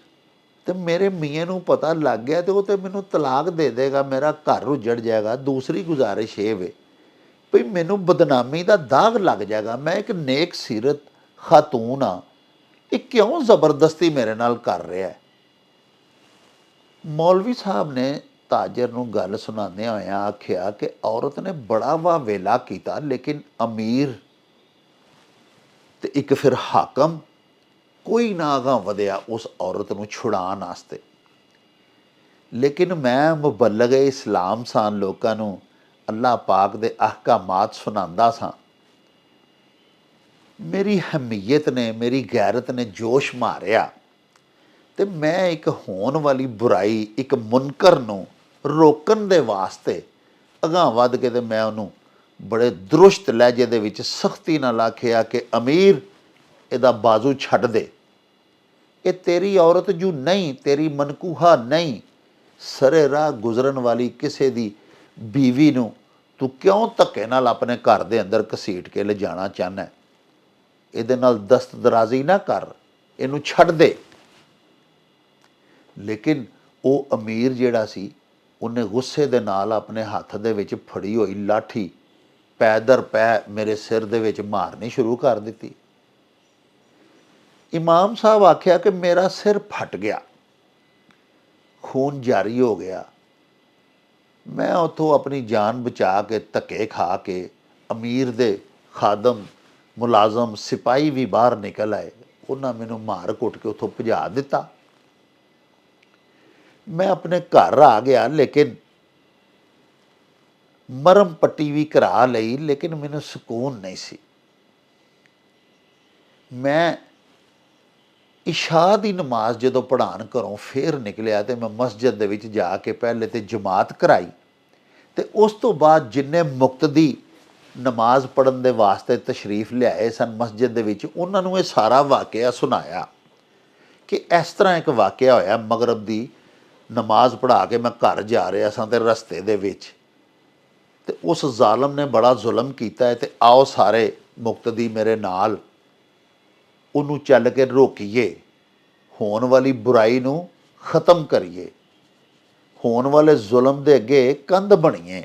ਤੇ ਮੇਰੇ ਮੀਆਂ ਨੂੰ ਪਤਾ ਲੱਗ ਗਿਆ ਤੇ ਉਹ ਤੇ ਮੈਨੂੰ ਤਲਾਕ ਦੇ ਦੇਗਾ, ਮੇਰਾ ਘਰ ਉੱਜੜ ਜਾਏਗਾ। ਦੂਸਰੀ ਗੁਜ਼ਾਰਿਸ਼ ਇਹ ਵੇ ਭਈ ਮੈਨੂੰ ਬਦਨਾਮੀ ਦਾ ਦਾਗ ਲੱਗ ਜਾਏਗਾ, ਮੈਂ ਇੱਕ ਨੇਕ ਸੀਰਤ ਖਾਤੂਨ ਹਾਂ, ਇਹ ਕਿਉਂ ਜ਼ਬਰਦਸਤੀ ਮੇਰੇ ਨਾਲ ਕਰ ਰਿਹਾ ਹੈ। ਮੌਲਵੀ ਸਾਹਿਬ ਨੇ ਤਾਜਰ ਨੂੰ ਗੱਲ ਸੁਣਾਉਂਦਿਆਂ ਹੋਇਆਂ ਆਖਿਆ ਕਿ ਔਰਤ ਨੇ ਬੜਾ ਵਾਵੇਲਾ ਕੀਤਾ, ਲੇਕਿਨ ਅਮੀਰ ਤੇ ਇੱਕ ਫਿਰ ਹਾਕਮ ਕੋਈ ਨਾ ਅਗਾਂਹ ਵਧਿਆ ਉਸ ਔਰਤ ਨੂੰ ਛੁਡਾਉਣ ਵਾਸਤੇ। ਲੇਕਿਨ ਮੈਂ ਮੁਬੱਲਗ ਇਸਲਾਮ ਸਾਂ, ਲੋਕਾਂ ਨੂੰ ਅੱਲਾਹ ਪਾਕ ਦੇ ਅਹਕਾਮਾਤ ਸੁਣਾਉਂਦਾ ਸਾਂ। ਮੇਰੀ ਹਮੀਅਤ ਨੇ, ਮੇਰੀ ਗੈਰਤ ਨੇ ਜੋਸ਼ ਮਾਰਿਆ ਤੇ ਮੈਂ ਇੱਕ ਹੋਣ ਵਾਲੀ ਬੁਰਾਈ, ਇੱਕ ਮੁਨਕਰ ਨੂੰ ਰੋਕਣ ਦੇ ਵਾਸਤੇ ਅਗਾਂਹ ਵੱਧ ਕੇ ਤੇ ਮੈਂ ਉਹਨੂੰ ਬੜੇ ਦਰੁਸ਼ਤ ਲਹਿਜੇ ਦੇ ਵਿੱਚ ਸਖਤੀ ਨਾਲ ਆਖਿਆ ਕਿ ਅਮੀਰ, ਇਹਦਾ ਬਾਜ਼ੂ ਛੱਡ ਦੇ, ਇਹ ਤੇਰੀ ਔਰਤ ਜੂ ਨਹੀਂ, ਤੇਰੀ ਮਨਕੂਹਾ ਨਹੀਂ। ਸਰੇ ਰਾਹ ਗੁਜ਼ਰਨ ਵਾਲੀ ਕਿਸੇ ਦੀ ਬੀਵੀ ਨੂੰ ਤੂੰ ਕਿਉਂ ਧੱਕੇ ਨਾਲ ਆਪਣੇ ਘਰ ਦੇ ਅੰਦਰ ਘਸੀਟ ਕੇ ਲਿਜਾਣਾ ਚਾਹੁੰਦਾ? ਇਹਦੇ ਨਾਲ ਦਸਤਦਰਾਜ਼ੀ ਨਾ ਕਰ, ਇਹਨੂੰ ਛੱਡ ਦੇ। ਲੇਕਿਨ ਉਹ ਅਮੀਰ ਜਿਹੜਾ ਸੀ, ਉਹਨੇ ਗੁੱਸੇ ਦੇ ਨਾਲ ਆਪਣੇ ਹੱਥ ਦੇ ਵਿੱਚ ਫੜੀ ਹੋਈ ਲਾਠੀ ਪੈ ਦਰ ਪੈ ਮੇਰੇ ਸਿਰ ਦੇ ਵਿੱਚ ਮਾਰਨੀ ਸ਼ੁਰੂ ਕਰ ਦਿੱਤੀ। ਇਮਾਮ ਸਾਹਿਬ ਆਖਿਆ ਕਿ ਮੇਰਾ ਸਿਰ ਫਟ ਗਿਆ, ਖੂਨ ਜਾਰੀ ਹੋ ਗਿਆ। ਮੈਂ ਉੱਥੋਂ ਆਪਣੀ ਜਾਨ ਬਚਾ ਕੇ ਧੱਕੇ ਖਾ ਕੇ, ਅਮੀਰ ਦੇ ਖਾਦਮ, ਮੁਲਾਜ਼ਮ, ਸਿਪਾਹੀ ਵੀ ਬਾਹਰ ਨਿਕਲ ਆਏ, ਉਹਨਾਂ ਮੈਨੂੰ ਮਾਰ ਕੁੱਟ ਕੇ ਉੱਥੋਂ ਭਜਾ ਦਿੱਤਾ। ਮੈਂ ਆਪਣੇ ਘਰ ਆ ਗਿਆ, ਲੇਕਿਨ ਮਰਮ ਪੱਟੀ ਵੀ ਕਰਾ ਲਈ, ਲੇਕਿਨ ਮੈਨੂੰ ਸਕੂਨ ਨਹੀਂ ਸੀ। ਮੈਂ ਇਸ਼ਾ ਦੀ ਨਮਾਜ਼ ਜਦੋਂ ਪੜ੍ਹਾਉਣ ਘਰੋਂ ਫੇਰ ਨਿਕਲਿਆ ਤੇ ਮੈਂ ਮਸਜਿਦ ਦੇ ਵਿੱਚ ਜਾ ਕੇ ਪਹਿਲੇ ਤੇ ਜਮਾਤ ਕਰਾਈ, ਤੇ ਉਸ ਤੋਂ ਬਾਅਦ ਜਿੰਨੇ ਮੁਕਤਦੀ ਨਮਾਜ਼ ਪੜ੍ਹਨ ਦੇ ਵਾਸਤੇ ਤਸ਼ਰੀਫ ਲਿਆਏ ਸਨ ਮਸਜਿਦ ਦੇ ਵਿੱਚ, ਉਹਨਾਂ ਨੂੰ ਇਹ ਸਾਰਾ ਵਾਕਿਆ ਸੁਣਾਇਆ ਕਿ ਇਸ ਤਰ੍ਹਾਂ ਇੱਕ ਵਾਕਿਆ ਹੋਇਆ। ਮਗਰਬ ਦੀ ਨਮਾਜ਼ ਪੜ੍ਹਾ ਕੇ ਮੈਂ ਘਰ ਜਾ ਰਿਹਾ ਸਾਂ ਤੇ ਰਸਤੇ ਦੇ ਵਿੱਚ ਤੇ ਉਸ ਜ਼ਾਲਮ ਨੇ ਬੜਾ ਜ਼ੁਲਮ ਕੀਤਾ ਹੈ, ਤੇ ਆਓ ਸਾਰੇ ਮੁਕਤਦੀ ਮੇਰੇ ਨਾਲ, ਉਹਨੂੰ ਚੱਲ ਕੇ ਰੋਕੀਏ, ਹੋਣ ਵਾਲੀ ਬੁਰਾਈ ਨੂੰ ਖ਼ਤਮ ਕਰੀਏ, ਹੋਣ ਵਾਲੇ ਜ਼ੁਲਮ ਦੇ ਅੱਗੇ ਕੰਧ ਬਣੀਏ।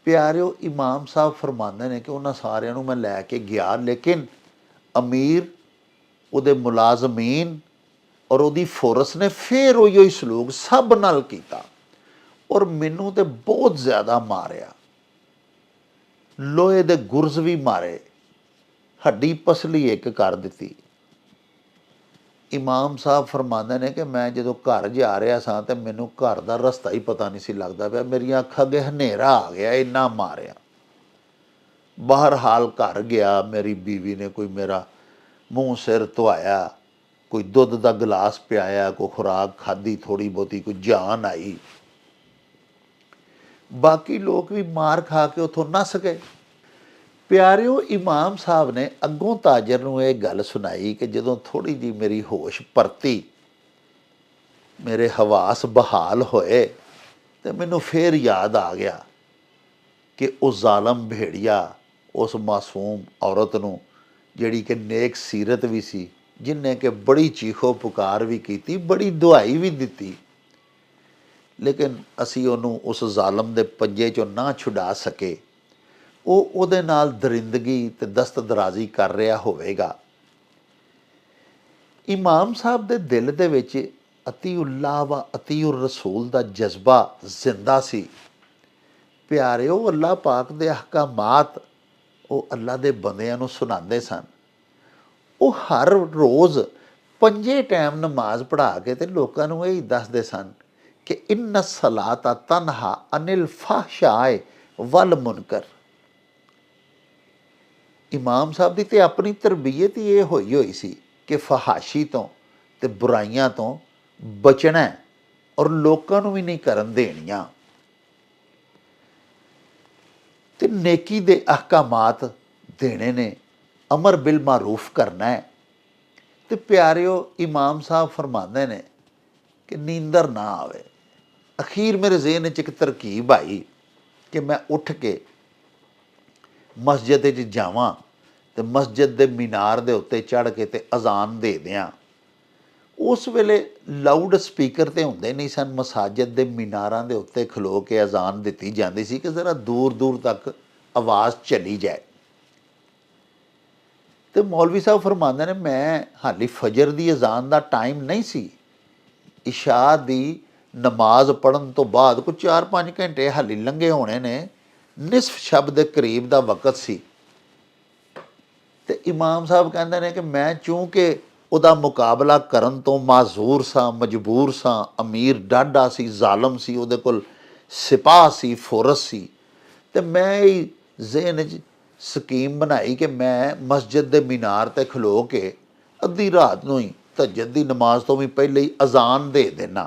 ਪਿਆਰਿਓ, ਇਮਾਮ ਸਾਹਿਬ ਫਰਮਾਉਂਦੇ ਨੇ ਕਿ ਉਹਨਾਂ ਸਾਰਿਆਂ ਨੂੰ ਮੈਂ ਲੈ ਕੇ ਗਿਆ, ਲੇਕਿਨ ਅਮੀਰ, ਉਹਦੇ ਮੁਲਾਜ਼ਮੀਨ ਔਰ ਉਹਦੀ ਫੋਰਸ ਨੇ ਫਿਰ ਉਹੀ ਹੀ ਸਲੂਕ ਸਭ ਨਾਲ ਕੀਤਾ, ਔਰ ਮੈਨੂੰ ਤੇ ਬਹੁਤ ਜ਼ਿਆਦਾ ਮਾਰਿਆ, ਲੋਹੇ ਦੇ ਗੁਰਜ਼ ਵੀ ਮਾਰੇ, ਹੱਡੀ ਪਸਲੀ ਇੱਕ ਕਰ ਦਿੱਤੀ। ਇਮਾਮ ਸਾਹਿਬ ਫਰਮਾਉਂਦੇ ਨੇ ਕਿ ਮੈਂ ਜਦੋਂ ਘਰ ਜਾ ਰਿਹਾ ਸਾਂ ਤੇ ਮੈਨੂੰ ਘਰ ਦਾ ਰਸਤਾ ਹੀ ਪਤਾ ਨਹੀਂ ਸੀ ਲੱਗਦਾ ਪਿਆ, ਮੇਰੀਆਂ ਅੱਖਾਂ ਅੱਗੇ ਹਨੇਰਾ ਆ ਗਿਆ, ਇੰਨਾ ਮਾਰਿਆ। ਬਹਰਹਾਲ ਘਰ ਗਿਆ, ਮੇਰੀ ਬੀਵੀ ਨੇ ਕੋਈ ਮੇਰਾ ਮੂੰਹ ਸਿਰ ਧੁਆਇਆ, ਕੋਈ ਦੁੱਧ ਦਾ ਗਲਾਸ ਪਿਆਇਆ, ਕੋਈ ਖੁਰਾਕ ਖਾਧੀ ਥੋੜ੍ਹੀ ਬਹੁਤੀ, ਕੋਈ ਜਾਨ ਆਈ। ਬਾਕੀ ਲੋਕ ਵੀ ਮਾਰ ਖਾ ਕੇ ਉੱਥੋਂ ਨੱਸ ਗਏ। ਪਿਆਰਿਓ, ਇਮਾਮ ਸਾਹਿਬ ਨੇ ਅੱਗੋਂ ਤਾਜਰ ਨੂੰ ਇਹ ਗੱਲ ਸੁਣਾਈ ਕਿ ਜਦੋਂ ਥੋੜ੍ਹੀ ਜਿਹੀ ਮੇਰੀ ਹੋਸ਼ ਪਰਤੀ, ਮੇਰੇ ਹਵਾਸ ਬਹਾਲ ਹੋਏ, ਤੇ ਮੈਨੂੰ ਫੇਰ ਯਾਦ ਆ ਗਿਆ ਕਿ ਉਹ ਜ਼ਾਲਮ ਭੇੜੀਆ ਉਸ ਮਾਸੂਮ ਔਰਤ ਨੂੰ, ਜਿਹੜੀ ਕਿ ਨੇਕ ਸੀਰਤ ਵੀ ਸੀ, ਜਿਹਨੇ ਕਿ ਬੜੀ ਚੀਖੋ ਪੁਕਾਰ ਵੀ ਕੀਤੀ, ਬੜੀ ਦੁਹਾਈ ਵੀ ਦਿੱਤੀ, ਲੇਕਿਨ ਅਸੀਂ ਉਹਨੂੰ ਉਸ ਜ਼ਾਲਮ ਦੇ ਪੰਜੇ 'ਚੋਂ ਨਾ ਛੁਡਾ ਸਕੇ। ਉਹ ਉਹਦੇ ਨਾਲ ਦਰਿੰਦਗੀ ਤੇ ਦਸਤਦਰਾਜ਼ੀ ਕਰ ਰਿਹਾ ਹੋਵੇਗਾ। ਇਮਾਮ ਸਾਹਿਬ ਦੇ ਦਿਲ ਦੇ ਵਿੱਚ ਅਤੀਉੱਲਾਹ व ਅਤੀਉਰ ਰਸੂਲ ਦਾ ਜਜ਼ਬਾ ਜ਼ਿੰਦਾ ਸੀ। ਪਿਆਰਿਓ, ਅੱਲਾਹ ਪਾਕ ਦੇ ਅਹਕਾਮਾਤ ਉਹ ਅੱਲਾਹ ਦੇ ਬੰਦਿਆਂ ਨੂੰ ਸੁਣਾਉਂਦੇ ਸਨ। ਉਹ ਹਰ ਰੋਜ਼ 5 ਟਾਈਮ ਨਮਾਜ਼ ਪੜ੍ਹਾ ਕੇ ਤੇ ਲੋਕਾਂ ਨੂੰ ਇਹ ਦੱਸਦੇ ਸਨ कि इन्ना सलाता तनहा अनिल फाहशाए वल मुनकर। इमाम साहब की तो अपनी तरबीयत ही ये हुई सी कि फहाशी तो ते बुराइयां तो बचना है और लोगों को भी नहीं करन देनियां ते नेकी दे अहकामात देने ने, अमर बिल मारूफ करना है। तो प्यारिओ इमाम साहब फरमाते ने कि नींदर ना आवे। अखीर मेरे ज़हन च एक तरकीब आई कि मैं उठ के मस्जिद च जावां ते मस्जिद दे मीनार दे उत्ते चढ़ के ते अजान दे दियां। उस वेले लाउड स्पीकर तो होंदे नहीं सन, मसाजिद दे मीनारां दे उत्ते खलो के अजान दिती जाती सी कि ज़रा दूर दूर तक आवाज़ चली जाए। तो मौलवी साहब फरमाते ने मैं हाली फजर की अजान का टाइम नहीं सी, इशा की नमाज पढ़न तो बाद कुछ 4-5 घंटे हाली लंघे होने ने, निसफ शब के करीब का वक़्त सी। तो इमाम साहब कहते हैं कि मैं चूँकि उहदा मुकाबला करन तो माजूर सा, मजबूर सा, अमीर डाढा सी, जालम सी, उहदे कोल सिपाह सी, फोरस सी, तो मैं ज़हन च स्कीम बनाई कि मैं मस्जिद के मीनार ते खलो के अद्धी रात नूं ही तहज्जुद दी नमाज तो भी पहले ही अजान दे देना,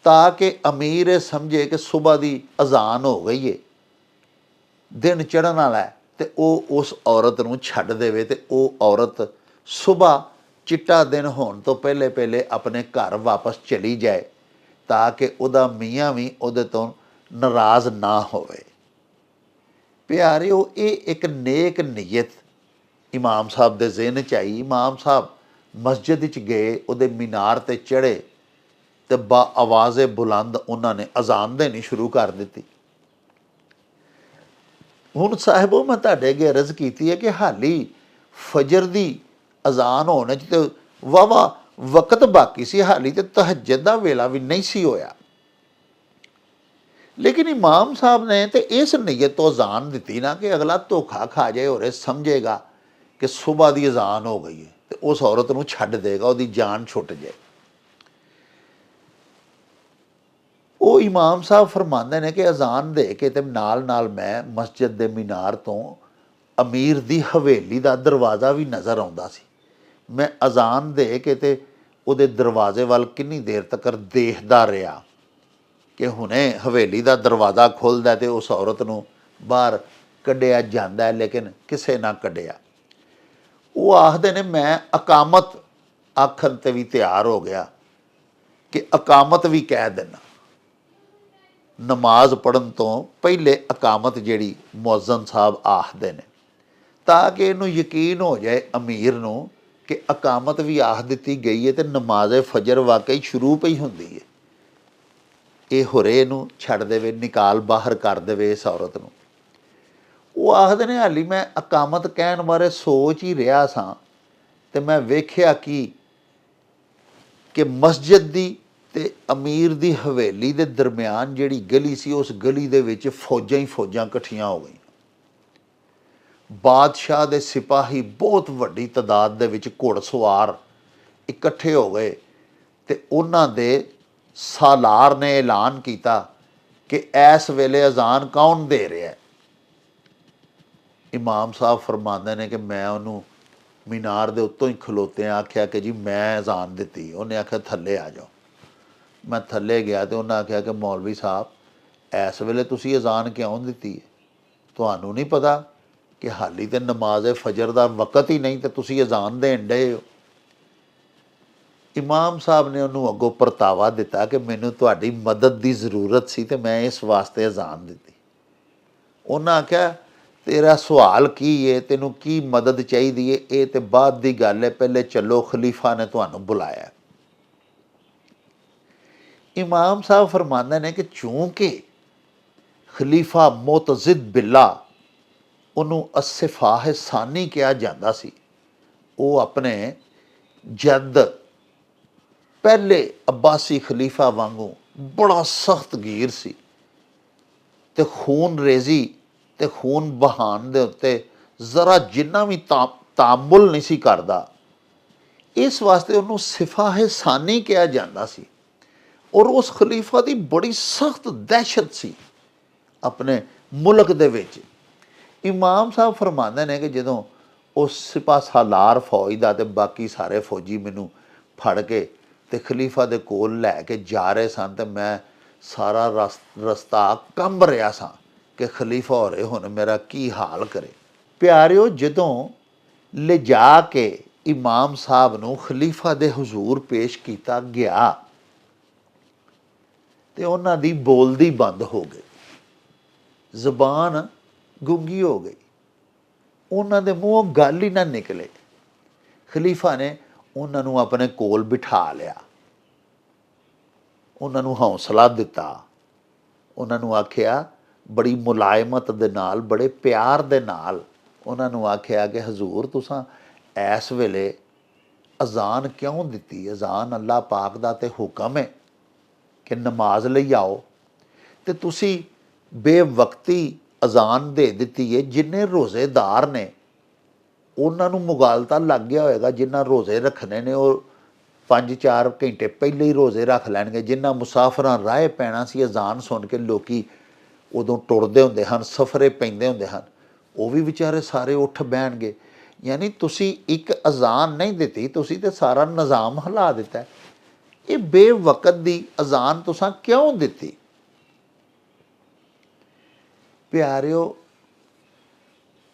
ताकि अमीर ये समझे कि सुबह की अजान हो गई है, दिन चढ़न वाला है, तो वो उस औरत नूं छड्ड देवे ते वो औरत सुबह चिट्टा दिन होने तो पहले पहले अपने घर वापस चली जाए, ताकि उहदा मियाँ भी उहदे तो नाराज़ ना होवे। प्यारिओ ये एक नेक नीयत इमाम साहब दे ज़हन च आई। इमाम साहब मस्जिद च गए, उहदे मीनार ते चढ़े ते बा आवाज़े बुलंद उन्होंने अजान देनी शुरू कर दी। हुण साहिबो मैं तुहाडे अगे अर्ज़ कीती है कि हाली फजर दी अजान होने च तो वाहवा वक़्त बाकी सी, हाली तो तहज्जुद दा वेला भी नहीं सी होया, लेकिन इमाम साहब ने तो इस नीयत तो अजान दी ना कि अगला धोखा खा जाए और समझेगा कि सुबह की अजान हो गई है तो उस औरत नूं छड्ड देगा, उसकी जान छुट जाए। वो इमाम साहब फरमाते हैं कि अजान दे के ते नाल नाल मैं मस्जिद के मीनार तो अमीर की हवेली का दरवाज़ा भी नज़र आता सी। मैं अजान दे के ते उहदे दरवाजे वाल किन्नी देर तक देखदा रहा कि हुणे हवेली का दरवाज़ा खुलदा ते उस औरत नूं बाहर कढ़िया जांदा है, लेकिन किसे ना कढ़िया। वो आखदे ने मैं अकामत आखन ते भी तैयार हो गया कि अकामत भी कह देना, नमाज पढ़न तो पहले अकामत जिहड़ी मुअज्जन साहब आखदे ने, ताकि इनू यकीन हो जाए अमीर नूं कि अकामत भी आख दी गई है तो नमाज फजर वाकई शुरू पई हुंदी है। ये हुरे नूं छड्ड देवे, निकाल बाहर कर देवे इस औरत नूं। वो आखदे ने हाली मैं अकामत कहण बारे सोच ही रहा सां ते मैं वेख्या कि मस्जिद दी ते अमीर दी हवेली दे दरम्यान जिहड़ी गली सी, उस गली दे विच फौजां ही फौजां इकट्ठियां हो गई। बादशाह दे सिपाही बहुत वड्डी तादाद दे विच घुड़सवार इकट्ठे हो गए ते उन्हां दे सालार ने ऐलान किया कि इस वेले अजान कौन दे रहा है। इमाम साहब फरमाते ने कि मैं उन्होंने मीनार दे उत्तों ही खलोते आख्या कि जी मैं अजान दी। उन्हें आख्या थल्ले आ जाओ। मैं थल्ले गया तो उन्हें आख्या कि मौलवी साहब इस वेले तुसी अजान क्यों दी है, तुहानू नहीं पता कि हाली तो नमाज फजर का वक़्त ही नहीं तो तुसी अजान देन डे हो। इमाम साहब ने उन्होंने अगों परतावा दिता कि मैनू तुहाडी मदद की जरूरत सी ते मैं इस वास्ते अजान दी। उन्हें आख्या तेरा सवाल की है, तेनू की मदद चाहिए है, ये तो बाद की गल है, पहले चलो खलीफा ने तुहानू बुलाया। इमाम साहब फरमाते हैं कि चूँकि खलीफा मोतजिद बिल्ला उन्होंने अस्सिफाह सानी कहा जाता सी, वो अपने जद पहले अब्बासी खलीफा वांगू बड़ा सख्त गीर सी ते खून रेजी ते खून बहान दे उत्ते ज़रा जिन्ना भी तामुल नहीं सी करदा, इस वास्ते उन्होंने सिफाह सानी कहा जाता सी। ਔਰ ਉਸ ਖਲੀਫਾ ਦੀ ਬੜੀ ਸਖਤ ਦਹਿਸ਼ਤ ਸੀ ਆਪਣੇ ਮੁਲਕ ਦੇ ਵਿੱਚ। ਇਮਾਮ ਸਾਹਿਬ ਫਰਮਾਉਂਦੇ ਨੇ ਕਿ ਜਦੋਂ ਉਸ ਸਿਪਾਹ ਸਾਲਾਰ ਫੌਜ ਦਾ ਅਤੇ ਬਾਕੀ ਸਾਰੇ ਫੌਜੀ ਮੈਨੂੰ ਫੜ ਕੇ ਤੇ ਖਲੀਫਾ ਦੇ ਕੋਲ ਲੈ ਕੇ ਜਾ ਰਹੇ ਸਨ, ਤੇ ਮੈਂ ਸਾਰਾ ਰਸਤਾ ਕੰਬ ਰਿਹਾ ਸਾਂ ਕਿ ਖਲੀਫਾ ਹੋਰੇ ਹੁਣ ਮੇਰਾ ਕੀ ਹਾਲ ਕਰੇ। ਪਿਆਰਿਓ, ਜਦੋਂ ਲਿਜਾ ਕੇ ਇਮਾਮ ਸਾਹਿਬ ਨੂੰ ਖਲੀਫਾ ਦੇ ਹਜ਼ੂਰ ਪੇਸ਼ ਕੀਤਾ ਗਿਆ ਤੇ ਉਹਨਾਂ ਦੀ ਬੋਲਦੀ ਬੰਦ ਹੋ ਗਈ, ਜ਼ਬਾਨ ਗੂੰਗੀ ਹੋ ਗਈ, ਉਹਨਾਂ ਦੇ ਮੂੰਹੋਂ ਗੱਲ ਹੀ ਨਾ ਨਿਕਲੇ। ਖਲੀਫਾ ਨੇ ਉਹਨਾਂ ਨੂੰ ਆਪਣੇ ਕੋਲ ਬਿਠਾ ਲਿਆ, ਉਹਨਾਂ ਨੂੰ ਹੌਸਲਾ ਦਿੱਤਾ, ਉਹਨਾਂ ਨੂੰ ਆਖਿਆ ਬੜੀ ਮੁਲਾਇਮਤ ਦੇ ਨਾਲ, ਬੜੇ ਪਿਆਰ ਦੇ ਨਾਲ ਉਹਨਾਂ ਨੂੰ ਆਖਿਆ ਕਿ ਹਜ਼ੂਰ ਤੁਸਾਂ ਇਸ ਵੇਲੇ ਅਜ਼ਾਨ ਕਿਉਂ ਦਿੱਤੀ? ਅਜ਼ਾਨ ਅੱਲਾ ਪਾਕ ਦਾ ਤੇ ਹੁਕਮ ਹੈ ਕਿ ਨਮਾਜ਼ ਲਈ ਆਓ, ਤੇ ਤੁਸੀਂ ਬੇਵਕਤੀ ਅਜ਼ਾਨ ਦੇ ਦਿੱਤੀ ਹੈ। ਜਿੰਨੇ ਰੋਜ਼ੇਦਾਰ ਨੇ ਉਹਨਾਂ ਨੂੰ ਮੁਗਾਲਤਾ ਲੱਗ ਗਿਆ ਹੋਏਗਾ, ਜਿਨ੍ਹਾਂ ਰੋਜ਼ੇ ਰੱਖਣੇ ਨੇ ਉਹ 5-4 ਘੰਟੇ ਪਹਿਲੇ ਹੀ ਰੋਜ਼ੇ ਰੱਖ ਲੈਣਗੇ। ਜਿਨ੍ਹਾਂ ਮੁਸਾਫਰਾਂ ਰਾਹ ਪੈਣਾ ਸੀ ਅਜ਼ਾਨ ਸੁਣ ਕੇ ਲੋਕੀ ਉਦੋਂ ਟੁਰਦੇ ਹੁੰਦੇ ਹਨ, ਸਫਰੇ ਪੈਂਦੇ ਹੁੰਦੇ ਹਨ, ਉਹ ਵੀ ਵਿਚਾਰੇ ਸਾਰੇ ਉੱਠ ਬਹਿਣਗੇ। ਯਾਨੀ ਤੁਸੀਂ ਇੱਕ ਅਜ਼ਾਨ ਨਹੀਂ ਦਿੱਤੀ, ਤੁਸੀਂ ਤਾਂ ਸਾਰਾ ਨਿਜ਼ਾਮ ਹਿਲਾ ਦਿੱਤਾ। ਇਹ ਬੇਵਕਤ ਦੀ ਅਜ਼ਾਨ ਤੁਸਾਂ ਕਿਉਂ ਦਿੱਤੀ? ਪਿਆਰਿਓ,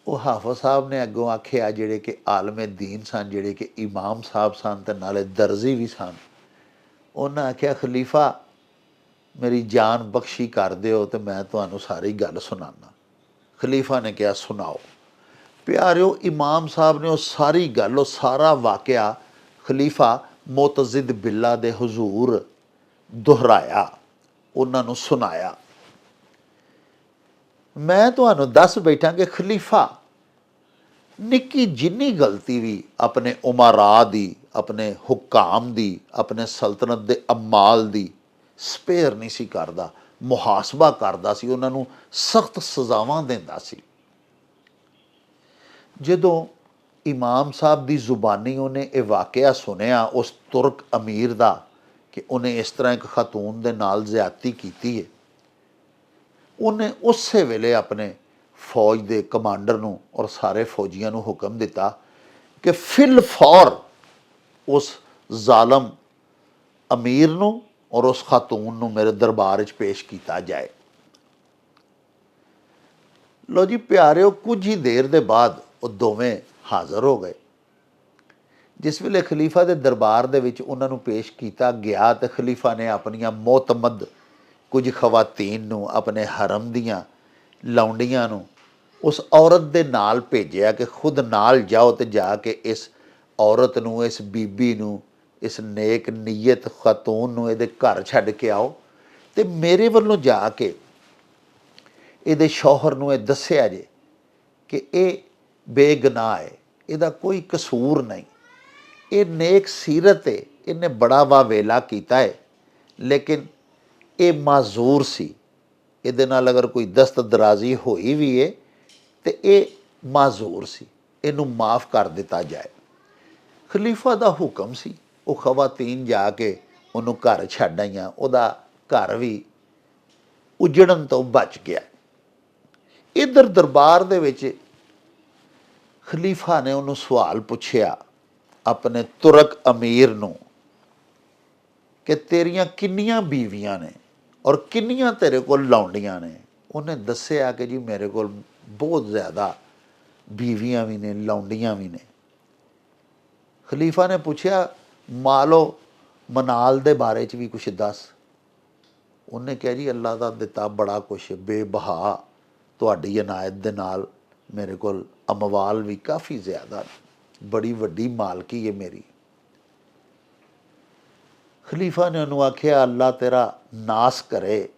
ਉਹ ਹਾਫਿਜ਼ ਸਾਹਿਬ ਨੇ ਅੱਗੋਂ ਆਖਿਆ, ਜਿਹੜੇ ਕਿ ਆਲਮੇ ਦੀਨ ਸਨ, ਜਿਹੜੇ ਕਿ ਇਮਾਮ ਸਾਹਿਬ ਸਨ ਤੇ ਨਾਲੇ ਦਰਜ਼ੀ ਵੀ ਸਨ, ਉਹਨਾਂ ਆਖਿਆ ਖਲੀਫਾ ਮੇਰੀ ਜਾਨ ਬਖਸ਼ੀ ਕਰ ਦਿਓ ਤੇ ਮੈਂ ਤੁਹਾਨੂੰ ਸਾਰੀ ਗੱਲ ਸੁਣਾਉਣਾ। ਖਲੀਫਾ ਨੇ ਕਿਹਾ ਸੁਣਾਓ। ਪਿਆਰਿਓ, ਇਮਾਮ ਸਾਹਿਬ ਨੇ ਉਹ ਸਾਰੀ ਗੱਲ, ਉਹ ਸਾਰਾ ਵਾਕਿਆ ਖਲੀਫਾ ਮੁਤਜ਼ਿਦ ਬਿੱਲਾ ਦੇ ਹਜ਼ੂਰ ਦੁਹਰਾਇਆ, ਉਹਨਾਂ ਨੂੰ ਸੁਣਾਇਆ। ਮੈਂ ਤੁਹਾਨੂੰ ਦੱਸ ਬੈਠਾ ਕਿ ਖਲੀਫਾ ਨਿੱਕੀ ਜਿੰਨੀ ਗਲਤੀ ਵੀ ਆਪਣੇ ਉਮਰਾ ਦੀ, ਆਪਣੇ ਹੁਕਾਮ ਦੀ, ਆਪਣੇ ਸਲਤਨਤ ਦੇ ਅਮਾਲ ਦੀ ਸਪੇਅਰ ਨਹੀਂ ਸੀ ਕਰਦਾ, ਮੁਹਾਸਬਾ ਕਰਦਾ ਸੀ, ਉਹਨਾਂ ਨੂੰ ਸਖਤ ਸਜ਼ਾਵਾਂ ਦਿੰਦਾ ਸੀ। ਜਦੋਂ ਇਮਾਮ ਸਾਹਿਬ ਦੀ ਜ਼ੁਬਾਨੀ ਉਹਨੇ ਇਹ ਵਾਕਿਆ ਸੁਣਿਆ ਉਸ ਤੁਰਕ ਅਮੀਰ ਦਾ ਕਿ ਉਹਨੇ ਇਸ ਤਰ੍ਹਾਂ ਇੱਕ ਖਾਤੂਨ ਦੇ ਨਾਲ ਜ਼ਿਆਦਤੀ ਕੀਤੀ ਹੈ, ਉਹਨੇ ਉਸੇ ਵੇਲੇ ਆਪਣੇ ਫੌਜ ਦੇ ਕਮਾਂਡਰ ਨੂੰ ਔਰ ਸਾਰੇ ਫੌਜੀਆਂ ਨੂੰ ਹੁਕਮ ਦਿੱਤਾ ਕਿ ਫਿਲ ਫੌਰ ਉਸ ਜ਼ਾਲਮ ਅਮੀਰ ਨੂੰ ਔਰ ਉਸ ਖਾਤੂਨ ਨੂੰ ਮੇਰੇ ਦਰਬਾਰ 'ਚ ਪੇਸ਼ ਕੀਤਾ ਜਾਏ। ਲੋ ਜੀ ਪਿਆਰਿਓ, ਕੁਝ ਹੀ ਦੇਰ ਦੇ ਬਾਅਦ ਉਹ ਦੋਵੇਂ ਹਾਜ਼ਰ ਹੋ ਗਏ। ਜਿਸ ਵੇਲੇ ਖਲੀਫਾ ਦੇ ਦਰਬਾਰ ਦੇ ਵਿੱਚ ਉਹਨਾਂ ਨੂੰ ਪੇਸ਼ ਕੀਤਾ ਗਿਆ ਤੇ ਖਲੀਫਾ ਨੇ ਆਪਣੀਆਂ ਮੋਤਮਦ ਕੁਝ ਖਵਾਤੀਨ ਨੂੰ, ਆਪਣੇ ਹਰਮ ਦੀਆਂ ਲੌਂਡੀਆਂ ਨੂੰ ਉਸ ਔਰਤ ਦੇ ਨਾਲ ਭੇਜਿਆ ਕਿ ਖੁਦ ਨਾਲ ਜਾਓ ਤੇ ਜਾ ਕੇ ਇਸ ਔਰਤ ਨੂੰ, ਇਸ ਬੀਬੀ ਨੂੰ, ਇਸ ਨੇਕ ਨੀਅਤ ਖਾਤੂਨ ਨੂੰ ਇਹਦੇ ਘਰ ਛੱਡ ਕੇ ਆਓ ਤੇ ਮੇਰੇ ਵੱਲੋਂ ਜਾ ਕੇ ਇਹਦੇ ਸ਼ੌਹਰ ਨੂੰ ਇਹ ਦੱਸਿਆ ਜੇ ਕਿ ਇਹ ਬੇਗਨਾਹ ਹੈ, ਇਹਦਾ ਕੋਈ ਕਸੂਰ ਨਹੀਂ, ਇਹ ਨੇਕ ਸੀਰਤ ਹੈ, ਇਹਨੇ ਬੜਾ ਵਾਵੇਲਾ ਕੀਤਾ ਹੈ, ਲੇਕਿਨ ਇਹ ਮਾਜ਼ੂਰ ਸੀ, ਇਹਦੇ ਨਾਲ ਅਗਰ ਕੋਈ ਦਸਤਦਰਾਜ਼ੀ ਹੋਈ ਵੀ ਹੈ ਤੇ ਇਹ ਮਾਜ਼ੂਰ ਸੀ, ਇਹਨੂੰ ਮਾफ़ ਕਰ ਦਿੱਤਾ ਜਾਏ। ਖਲੀਫਾ ਦਾ ਹੁਕਮ ਸੀ। ਉਹ ਖਵਾਤੀਨ ਜਾ ਕੇ ਉਹਨੂੰ ਘਰ ਛੱਡ ਆਈਆਂ, ਉਹਦਾ ਘਰ ਵੀ ਉਜੜਨ ਤੋਂ ਬਚ ਗਿਆ। ਇੱਧਰ ਦਰਬਾਰ ਦੇ ਵਿੱਚ ਖਲੀਫਾ ਨੇ ਉਹਨੂੰ ਸਵਾਲ ਪੁੱਛਿਆ ਆਪਣੇ ਤੁਰਕ ਅਮੀਰ ਨੂੰ ਕਿ ਤੇਰੀਆਂ ਕਿੰਨੀਆਂ ਬੀਵੀਆਂ ਨੇ ਔਰ ਕਿੰਨੀਆਂ ਤੇਰੇ ਕੋਲ ਲੌਂਡੀਆਂ ਨੇ? ਉਹਨੇ ਦੱਸਿਆ ਕਿ ਜੀ ਮੇਰੇ ਕੋਲ ਬਹੁਤ ਜ਼ਿਆਦਾ ਬੀਵੀਆਂ ਵੀ ਨੇ, ਲੌਂਡੀਆਂ ਵੀ ਨੇ। ਖਲੀਫਾ ਨੇ ਪੁੱਛਿਆ ਮਾਲੋ ਮਨਾਲ ਦੇ ਬਾਰੇ 'ਚ ਵੀ ਕੁਛ ਦੱਸ। ਉਹਨੇ ਕਿਹਾ ਜੀ ਅੱਲਾ ਦਾ ਦਿੱਤਾ ਬੜਾ ਕੁਛ, ਬੇਬਹਾ ਤੁਹਾਡੀ ਇਨਾਇਤ ਦੇ ਨਾਲ ਮੇਰੇ ਕੋਲ ਅਮਵਾਲ ਵੀ ਕਾਫੀ ਜ਼ਿਆਦਾ, ਬੜੀ ਵੱਡੀ ਮਾਲਕੀ ਹੈ ਮੇਰੀ। ਖਲੀਫਾ ਨੇ ਉਹਨੂੰ ਆਖਿਆ ਅੱਲਾ ਤੇਰਾ ਨਾਸ ਕਰੇ,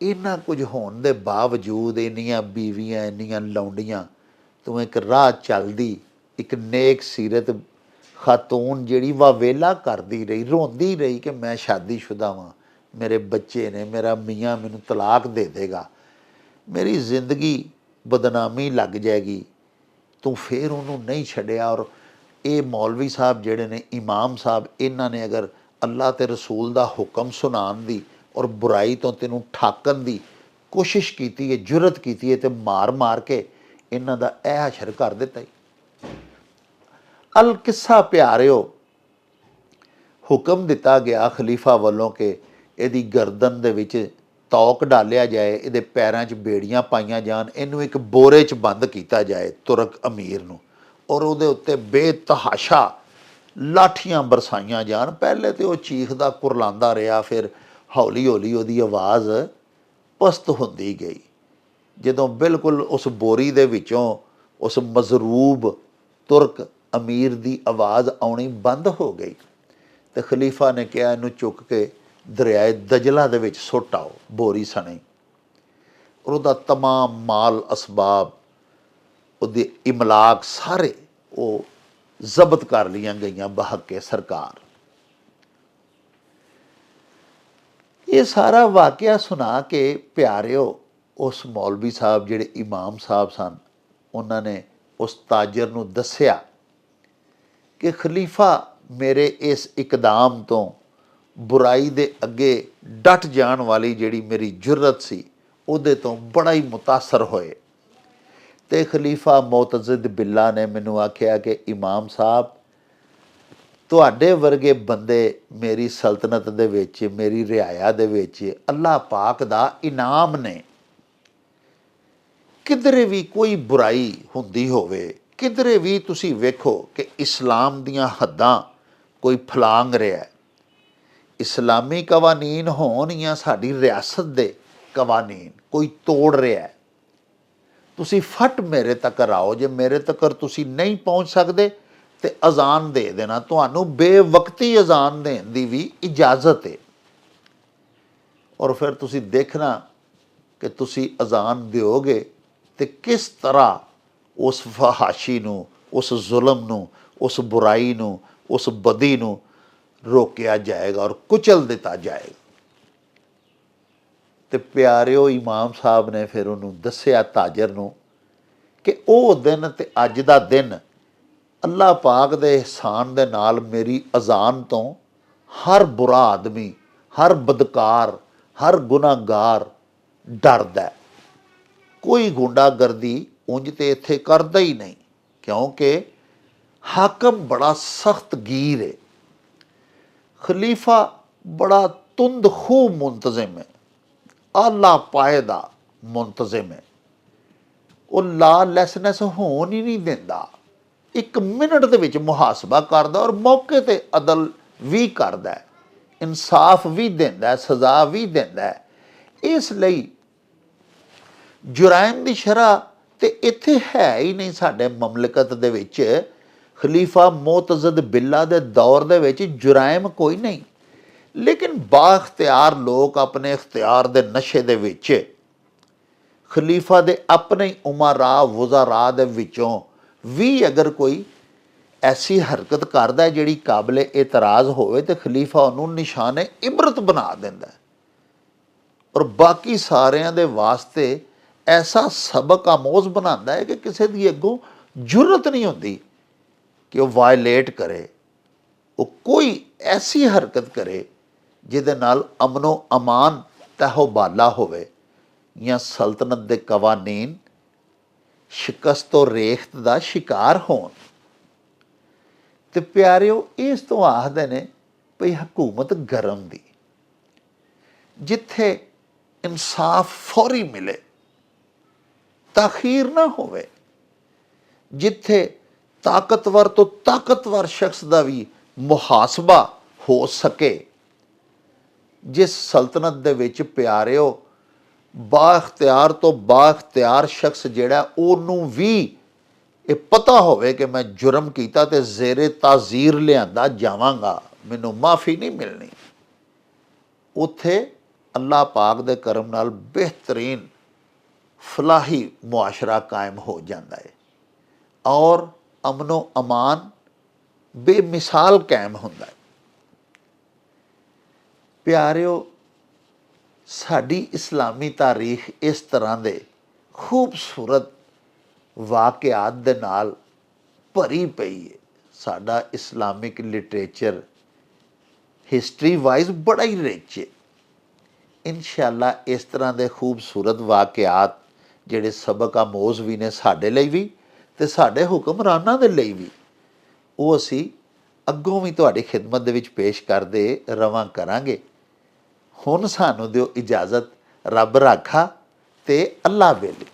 ਇੰਨਾ ਕੁਝ ਹੋਣ ਦੇ ਬਾਵਜੂਦ, ਇੰਨੀਆਂ ਬੀਵੀਆਂ, ਇੰਨੀਆਂ ਲੌਂਡੀਆਂ, ਤੂੰ ਇੱਕ ਰਾਹ ਚੱਲਦੀ, ਇੱਕ ਨੇਕ ਸੀਰਤ ਖਾਤੂਨ ਜਿਹੜੀ ਵਾਵੇਲਾ ਕਰਦੀ ਰਹੀ, ਰੋਂਦੀ ਰਹੀ ਕਿ ਮੈਂ ਸ਼ਾਦੀशुदा ਵਾਂ, ਮੇਰੇ ਬੱਚੇ ਨੇ, ਮੇਰਾ ਮੀਆਂ ਮੈਨੂੰ ਤਲਾਕ ਦੇ ਦੇਗਾ, ਮੇਰੀ ਜ਼ਿੰਦਗੀ ਬਦਨਾਮੀ ਲੱਗ ਜਾਏਗੀ, ਤੂੰ ਫਿਰ ਉਹਨੂੰ ਨਹੀਂ ਛੱਡਿਆ। ਔਰ ਇਹ ਮੌਲਵੀ ਸਾਹਿਬ ਜਿਹੜੇ ਨੇ, ਇਮਾਮ ਸਾਹਿਬ, ਇਹਨਾਂ ਨੇ ਅਗਰ ਅੱਲਾ ਤੇ ਰਸੂਲ ਦਾ ਹੁਕਮ ਸੁਣਾਉਣ ਦੀ ਔਰ ਬੁਰਾਈ ਤੋਂ ਤੈਨੂੰ ਠਾਕਣ ਦੀ ਕੋਸ਼ਿਸ਼ ਕੀਤੀ ਹੈ, ਜੁਰਤ ਕੀਤੀ ਹੈ, ਤੇ ਮਾਰ ਮਾਰ ਕੇ ਇਹਨਾਂ ਦਾ ਇਹ ਹਸ਼ਰ ਕਰ ਦਿੱਤਾ ਹੀ। ਅਲ ਕਿੱਸਾ ਪਿਆਰਿਓ, ਹੁਕਮ ਦਿੱਤਾ ਗਿਆ ਖਲੀਫਾ ਵੱਲੋਂ ਕਿ ਇਹਦੀ ਗਰਦਨ ਦੇ ਵਿੱਚ ਤੌਕ ਡਾਲਿਆ ਜਾਏ, ਇਹਦੇ ਪੈਰਾਂ 'ਚ ਬੇੜੀਆਂ ਪਾਈਆਂ ਜਾਣ, ਇਹਨੂੰ ਇੱਕ ਬੋਰੇ 'ਚ ਬੰਦ ਕੀਤਾ ਜਾਏ ਤੁਰਕ ਅਮੀਰ ਨੂੰ, ਔਰ ਉਹਦੇ ਉੱਤੇ ਬੇਤਹਾਸ਼ਾ ਲਾਠੀਆਂ ਬਰਸਾਈਆਂ ਜਾਣ। ਪਹਿਲੇ ਤੇ ਉਹ ਚੀਖਦਾ ਕੁਰਲਾਉਂਦਾ ਰਿਹਾ, ਫਿਰ ਹੌਲੀ ਹੌਲੀ ਉਹਦੀ ਆਵਾਜ਼ ਪਸਤ ਹੁੰਦੀ ਗਈ। ਜਦੋਂ ਬਿਲਕੁਲ ਉਸ ਬੋਰੀ ਦੇ ਵਿੱਚੋਂ ਉਸ ਮਜ਼ਰੂਬ ਤੁਰਕ ਅਮੀਰ ਦੀ ਆਵਾਜ਼ ਆਉਣੀ ਬੰਦ ਹੋ ਗਈ, ਤੇ ਖਲੀਫਾ ਨੇ ਕਿਹਾ ਇਹਨੂੰ ਚੁੱਕ ਕੇ ਦਰਿਆਏ ਦਜਲਾ ਦੇ ਵਿੱਚ ਸੁੱਟ ਆਓ ਬੋਰੀ ਸਣੇ। ਔਰ ਉਹਦਾ ਤਮਾਮ ਮਾਲ ਅਸਬਾਬ, ਉਹਦੇ ਇਮਲਾਕ ਸਾਰੇ ਉਹ ਜ਼ਬਤ ਕਰ ਲਈਆਂ ਗਈਆਂ ਬਹੱਕੇ ਸਰਕਾਰ। ਇਹ ਸਾਰਾ ਵਾਕਿਆ ਸੁਣਾ ਕੇ ਪਿਆਰਿਓ, ਉਸ ਮੌਲਵੀ ਸਾਹਿਬ ਜਿਹੜੇ ਇਮਾਮ ਸਾਹਿਬ ਸਨ, ਉਹਨਾਂ ਨੇ ਉਸ ਤਾਜਰ ਨੂੰ ਦੱਸਿਆ ਕਿ ਖਲੀਫਾ ਮੇਰੇ ਇਸ ਇਕਦਾਮ ਤੋਂ, ਬੁਰਾਈ ਦੇ ਅੱਗੇ ਡਟ ਜਾਣ ਵਾਲੀ ਜਿਹੜੀ ਮੇਰੀ ਜੁਰਤ ਸੀ, ਉਹਦੇ ਤੋਂ ਬੜਾ ਹੀ ਮੁਤਾਸਰ ਹੋਏ। ਤੇ ਖਲੀਫਾ ਮੁਅਤਜ਼ਿਦ ਬਿੱਲਾ ਨੇ ਮੈਨੂੰ ਆਖਿਆ ਕਿ ਇਮਾਮ ਸਾਹਿਬ, ਤੁਹਾਡੇ ਵਰਗੇ ਬੰਦੇ ਮੇਰੀ ਸਲਤਨਤ ਦੇ ਵਿੱਚ, ਮੇਰੀ ਰਿਆਇਆ ਦੇ ਵਿੱਚ ਅੱਲਾਹ ਪਾਕ ਦਾ ਇਨਾਮ ਨੇ। ਕਿਧਰੇ ਵੀ ਕੋਈ ਬੁਰਾਈ ਹੁੰਦੀ ਹੋਵੇ, ਕਿਧਰੇ ਵੀ ਤੁਸੀਂ ਵੇਖੋ ਕਿ ਇਸਲਾਮ ਦੀਆਂ ਹੱਦਾਂ ਕੋਈ ਫਲਾਂਗ ਰਿਹਾ, ਇਸਲਾਮੀ ਕਵਾਨੀਨ ਹੋਣ ਜਾਂ ਸਾਡੀ ਰਿਆਸਤ ਦੇ ਕਵਾਨੀਨ ਕੋਈ ਤੋੜ ਰਿਹਾ, ਤੁਸੀਂ ਫਟ ਮੇਰੇ ਤੱਕ ਆਓ। ਜੇ ਮੇਰੇ ਤੱਕ ਤੁਸੀਂ ਨਹੀਂ ਪਹੁੰਚ ਸਕਦੇ ਤੇ ਅਜ਼ਾਨ ਦੇ ਦੇਣਾ, ਤੁਹਾਨੂੰ ਬੇਵਕਤੀ ਅਜ਼ਾਨ ਦੇਣ ਦੀ ਵੀ ਇਜਾਜ਼ਤ ਹੈ। ਔਰ ਫਿਰ ਤੁਸੀਂ ਦੇਖਣਾ ਕਿ ਤੁਸੀਂ ਅਜ਼ਾਨ ਦਿਓਗੇ ਤੇ ਕਿਸ ਤਰ੍ਹਾਂ ਉਸ ਫਹਾਸ਼ੀ ਨੂੰ, ਉਸ ਜ਼ੁਲਮ ਨੂੰ, ਉਸ ਬੁਰਾਈ ਨੂੰ, ਉਸ ਬਦੀ ਨੂੰ ਰੋਕਿਆ ਜਾਏਗਾ ਔਰ ਕੁਚਲ ਦਿੱਤਾ ਜਾਏਗਾ। ਤੇ ਪਿਆਰਿਓ, ਇਮਾਮ ਸਾਹਿਬ ਨੇ ਫਿਰ ਉਹਨੂੰ ਦੱਸਿਆ, ਤਾਜਰ ਨੂੰ, ਕਿ ਉਹ ਦਿਨ ਤੇ ਅੱਜ ਦਾ ਦਿਨ ਅੱਲਾਹ ਪਾਕ ਦੇ ਅਹਿਸਾਨ ਦੇ ਨਾਲ ਮੇਰੀ ਅਜ਼ਾਨ ਤੋਂ ਹਰ ਬੁਰਾ ਆਦਮੀ, ਹਰ ਬਦਕਾਰ, ਹਰ ਗੁਨਾਹਗਾਰ ਡਰਦਾ। ਕੋਈ ਗੁੰਡਾਗਰਦੀ ਉਂਝ ਤੇ ਇੱਥੇ ਕਰਦਾ ਹੀ ਨਹੀਂ, ਕਿਉਂਕਿ ਹਾਕਮ ਬੜਾ ਸਖਤ ਗੀਰ ਹੈ, ਖਲੀਫਾ ਬੜਾ ਤੁੰਦ ਖੂਹ ਮੁੰਤਜ਼ਮ ਹੈ, ਆਲਾ ਪਾਏ ਦਾ ਮੁੰਤਜ਼ਮ ਹੈ। ਉਹ ਲਾ ਲੈਸਨੈਸ ਹੋਣ ਹੀ ਨਹੀਂ ਦਿੰਦਾ, 1 ਮਿੰਟ ਦੇ ਵਿੱਚ ਮੁਹਾਸਬਾ ਕਰਦਾ ਔਰ ਮੌਕੇ 'ਤੇ ਅਦਲ ਵੀ ਕਰਦਾ, ਇਨਸਾਫ ਵੀ ਦਿੰਦਾ, ਸਜ਼ਾ ਵੀ ਦਿੰਦਾ। ਇਸ ਲਈ ਜੁਰਾਇਮ ਦੀ ਸ਼ਰ੍ਹਾ ਤੇ ਇੱਥੇ ਹੈ ਹੀ ਨਹੀਂ ਸਾਡੇ ਮਮਲਕਤ ਦੇ ਵਿੱਚ। ਖਲੀਫਾ ਮੁਅਤਜ਼ਿਦ ਬਿੱਲਾ ਦੇ ਦੌਰ ਦੇ ਵਿੱਚ ਜੁਰਾਇਮ ਕੋਈ ਨਹੀਂ, ਲੇਕਿਨ ਬਾਖਤਿਆਰ ਲੋਕ ਆਪਣੇ ਇਖਤਿਆਰ ਦੇ ਨਸ਼ੇ ਦੇ ਵਿੱਚ ਖਲੀਫਾ ਦੇ ਆਪਣੇ ਹੀ ਉਮਰਾ ਵੁਜ਼ਰਾ ਦੇ ਵਿੱਚੋਂ ਵੀ ਅਗਰ ਕੋਈ ਐਸੀ ਹਰਕਤ ਕਰਦਾ ਜਿਹੜੀ ਕਾਬਲੇ ਇਤਰਾਜ਼ ਹੋਵੇ, ਤੇ ਖਲੀਫਾ ਉਹਨੂੰ ਨਿਸ਼ਾਨੇ ਇਬਰਤ ਬਣਾ ਦਿੰਦਾ ਔਰ ਬਾਕੀ ਸਾਰਿਆਂ ਦੇ ਵਾਸਤੇ ਐਸਾ ਸਬਕ ਆਮੋਜ਼ ਬਣਾਉਂਦਾ ਹੈ ਕਿ ਕਿਸੇ ਦੀ ਅੱਗੋਂ ਜੁਰਤ ਨਹੀਂ ਹੁੰਦੀ ਕਿ ਉਹ ਵਾਇਲੇਟ ਕਰੇ, ਉਹ ਕੋਈ ਐਸੀ ਹਰਕਤ ਕਰੇ ਜਿਹਦੇ ਨਾਲ ਅਮਨੋ ਅਮਾਨ ਤਹਿਬਾਲਾ ਹੋਵੇ ਜਾਂ ਸਲਤਨਤ ਦੇ ਕਵਾਨੀਨ ਸ਼ਿਕਸਤੋ ਰੇਖਤ ਦਾ ਸ਼ਿਕਾਰ ਹੋਣ। ਤੇ ਪਿਆਰਿਓ, ਇਸ ਤੋਂ ਆਖਦੇ ਨੇ ਭਈ ਹਕੂਮਤ ਗਰਮ ਦੀ, ਜਿੱਥੇ ਇਨਸਾਫ ਫੌਰੀ ਮਿਲੇ, ਤਾਖੀਰ ਨਾ ਹੋਵੇ, ਜਿੱਥੇ ਤਾਕਤਵਰ ਤੋਂ ਤਾਕਤਵਰ ਸ਼ਖਸ ਦਾ ਵੀ ਮੁਹਾਸਬਾ ਹੋ ਸਕੇ। ਜਿਸ ਸਲਤਨਤ ਦੇ ਵਿੱਚ ਪਿਆਰਿਓ ਬਾਖਤਿਆਰ ਤੋਂ ਬਾਖਤਿਆਰ ਸ਼ਖਸ ਜਿਹੜਾ, ਉਹਨੂੰ ਵੀ ਇਹ ਪਤਾ ਹੋਵੇ ਕਿ ਮੈਂ ਜੁਰਮ ਕੀਤਾ ਤੇ ਜ਼ੇਰੇ ਤਾਜ਼ੀਰ ਲਿਆਂਦਾ ਜਾਵਾਂਗਾ, ਮੈਨੂੰ ਮਾਫੀ ਨਹੀਂ ਮਿਲਣੀ, ਉੱਥੇ ਅੱਲਾਹ ਪਾਕ ਦੇ ਕਰਮ ਨਾਲ ਬਿਹਤਰੀਨ ਫਲਾਹੀ ਮੁਆਸ਼ਰਾ ਕਾਇਮ ਹੋ ਜਾਂਦਾ ਹੈ ਔਰ ਅਮਨੋ ਅਮਾਨ ਬੇਮਿਸਾਲ ਕਾਇਮ ਹੁੰਦਾ ਹੈ। ਪਿਆਰਿਓ, ਸਾਡੀ ਇਸਲਾਮੀ ਤਾਰੀਖ ਇਸ ਤਰ੍ਹਾਂ ਦੇ ਖੂਬਸੂਰਤ ਵਾਕਿਆਤ ਦੇ ਨਾਲ ਭਰੀ ਪਈ ਹੈ। ਸਾਡਾ ਇਸਲਾਮਿਕ ਲਿਟਰੇਚਰ, ਹਿਸਟਰੀ ਵਾਈਜ਼ ਬੜਾ ਹੀ ਰਿਚ ਹੈ। ਇਨਸ਼ਾਅੱਲਾ ਇਸ ਤਰ੍ਹਾਂ ਦੇ ਖੂਬਸੂਰਤ ਵਾਕਿਆਤ ਜਿਹੜੇ ਸਬਕ ਆਮੋਜ਼ ਵੀ ਨੇ ਸਾਡੇ ਲਈ ਵੀ ਅਤੇ ਸਾਡੇ ਹੁਕਮਰਾਨਾਂ ਦੇ ਲਈ ਵੀ, ਉਹ ਅਸੀਂ ਅੱਗੋਂ ਵੀ ਤੁਹਾਡੀ ਖਿਦਮਤ ਦੇ ਵਿੱਚ ਪੇਸ਼ ਕਰਦੇ ਰਵਾਂ ਕਰਾਂਗੇ। ਹੁਣ ਸਾਨੂੰ ਦਿਓ ਇਜਾਜ਼ਤ, ਰੱਬ ਰਾਖਾ ਤੇ ਅੱਲਾ ਵੇਲੇ।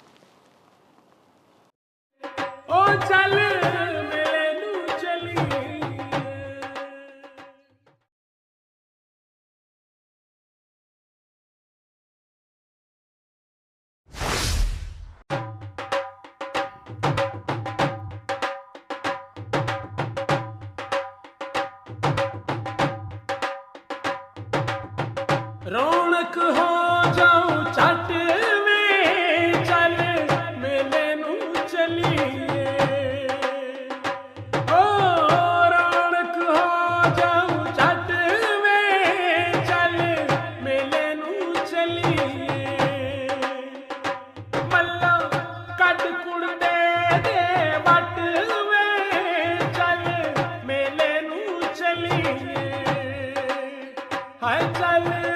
ਰੌਣਕ ਹੋ ਜਾਊ ਛੱਟ ਵੇ ਚੱਲ ਮੇਲੇ ਨੂੰ ਚਲੀਏ, ਓ ਰੌਣਕ ਹੋ ਜਾਊ ਛੱਟ ਵੇ ਚੱਲ ਮੇਲੇ ਨੂੰ ਚਲੀਏ, ਮੱਲਾ ਕੱਢ ਕੁੜਦੇ ਦੇ ਵੱਟ ਵੇ ਚੱਲ ਮੇਲੇ ਨੂੰ ਚਲੀਏ, ਹਾਏ ਚੱਲ